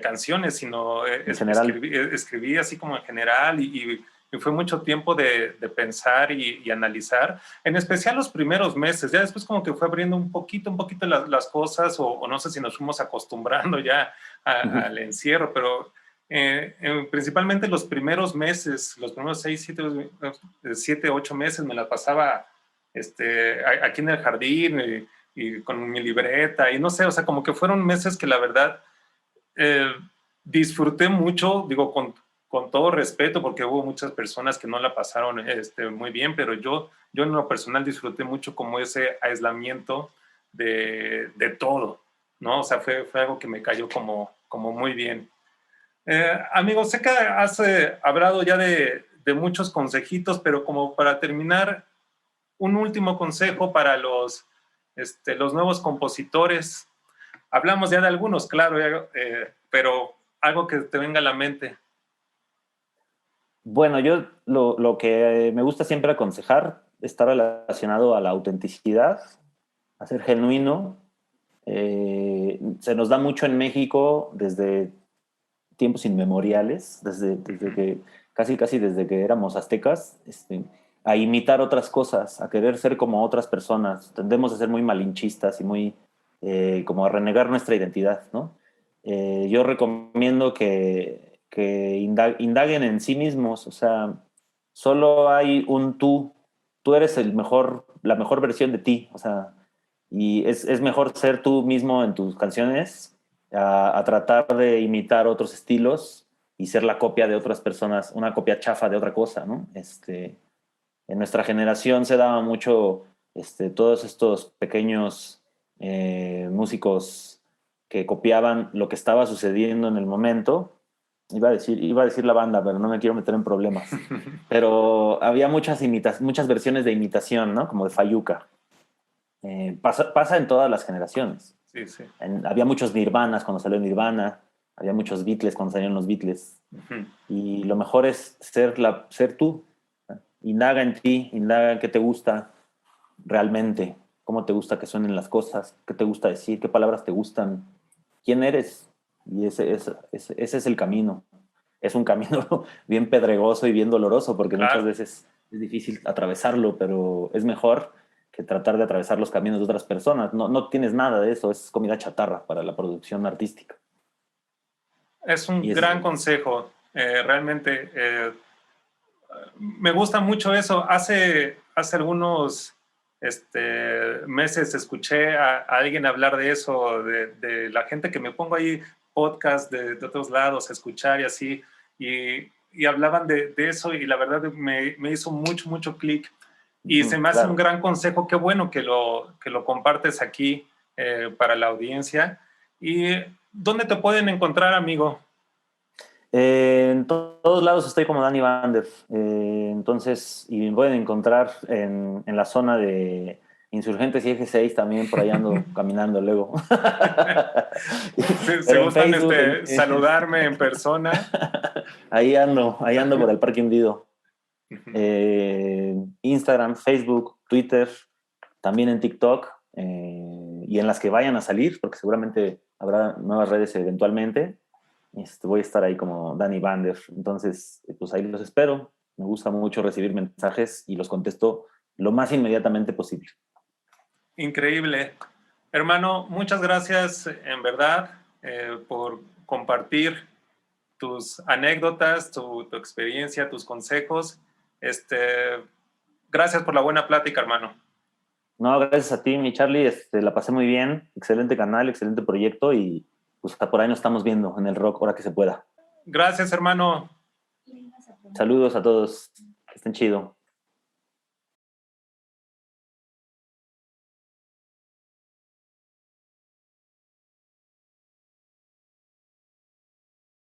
canciones, sino En general. escribí así como en general, y fue mucho tiempo de pensar y analizar, en especial los primeros meses. Ya después como que fue abriendo un poquito las cosas, o no sé si nos fuimos acostumbrando ya al encierro, pero principalmente los primeros meses, los primeros 6, 7, 8 meses me la pasaba aquí en el jardín, y con mi libreta, y no sé, o sea, como que fueron meses que la verdad eh, disfruté mucho, digo, con todo respeto, porque hubo muchas personas que no la pasaron muy bien, pero yo en lo personal disfruté mucho como ese aislamiento de todo, ¿no? O sea, fue algo que me cayó como muy bien. Amigo, sé que has hablado ya de muchos consejitos, pero como para terminar, un último consejo para los nuevos compositores. Hablamos ya de algunos, claro, pero algo que te venga a la mente. Bueno, yo lo que me gusta siempre aconsejar está relacionado a la autenticidad, a ser genuino. Se nos da mucho en México desde tiempos inmemoriales, desde que casi desde que éramos aztecas, a imitar otras cosas, a querer ser como otras personas. Tendemos a ser muy malinchistas y muy como a renegar nuestra identidad, ¿no? Yo recomiendo que indaguen en sí mismos, o sea, solo hay un tú eres la mejor versión de ti, o sea, y es mejor ser tú mismo en tus canciones a tratar de imitar otros estilos y ser la copia de otras personas, una copia chafa de otra cosa, ¿no? En nuestra generación se daba mucho todos estos pequeños músicos que copiaban lo que estaba sucediendo en el momento. Iba a decir la banda, pero no me quiero meter en problemas. Pero había muchas versiones de imitación, ¿no? Como de Fayuca. Pasa en todas las generaciones. Sí, sí. Había muchos Nirvanas cuando salió Nirvana, había muchos Beatles cuando salieron los Beatles. Y lo mejor es ser tú. Indaga en ti, indaga en qué te gusta realmente, cómo te gusta que suenen las cosas, qué te gusta decir, qué palabras te gustan, quién eres. Y ese es el camino. Es un camino bien pedregoso y bien doloroso porque muchas Claro. veces es difícil atravesarlo, pero es mejor que tratar de atravesar los caminos de otras personas. No tienes nada de eso, es comida chatarra para la producción artística. Es un Y ese es gran consejo, realmente. Me gusta mucho eso. Hace algunos meses escuché a alguien hablar de eso, de la gente que me pongo ahí podcast de otros lados a escuchar y así, y hablaban de eso, y la verdad me hizo mucho clic, y se me hace un claro. gran consejo. Qué bueno que lo compartes aquí, para la audiencia. ¿Y dónde te pueden encontrar, amigo? En todos lados estoy como Danny Vander. Entonces, y me pueden encontrar en la zona de Insurgentes y Eje 6 también, por ahí ando caminando luego. Si Pero en gustan Facebook, saludarme en persona. ahí ando por el Parque Hundido. Instagram, Facebook, Twitter, también en TikTok, y en las que vayan a salir, porque seguramente habrá nuevas redes eventualmente. Voy a estar ahí como Danny Vander. Entonces, pues ahí los espero. Me gusta mucho recibir mensajes y los contesto lo más inmediatamente posible. Increíble. Hermano, muchas gracias en verdad, por compartir tus anécdotas, tu experiencia, tus consejos. Gracias por la buena plática, hermano. No, gracias a ti, mi Charlie, la pasé muy bien, excelente canal, excelente proyecto y pues hasta por ahí nos estamos viendo en el rock, ahora que se pueda. Gracias, hermano. Saludos a todos, que estén chido.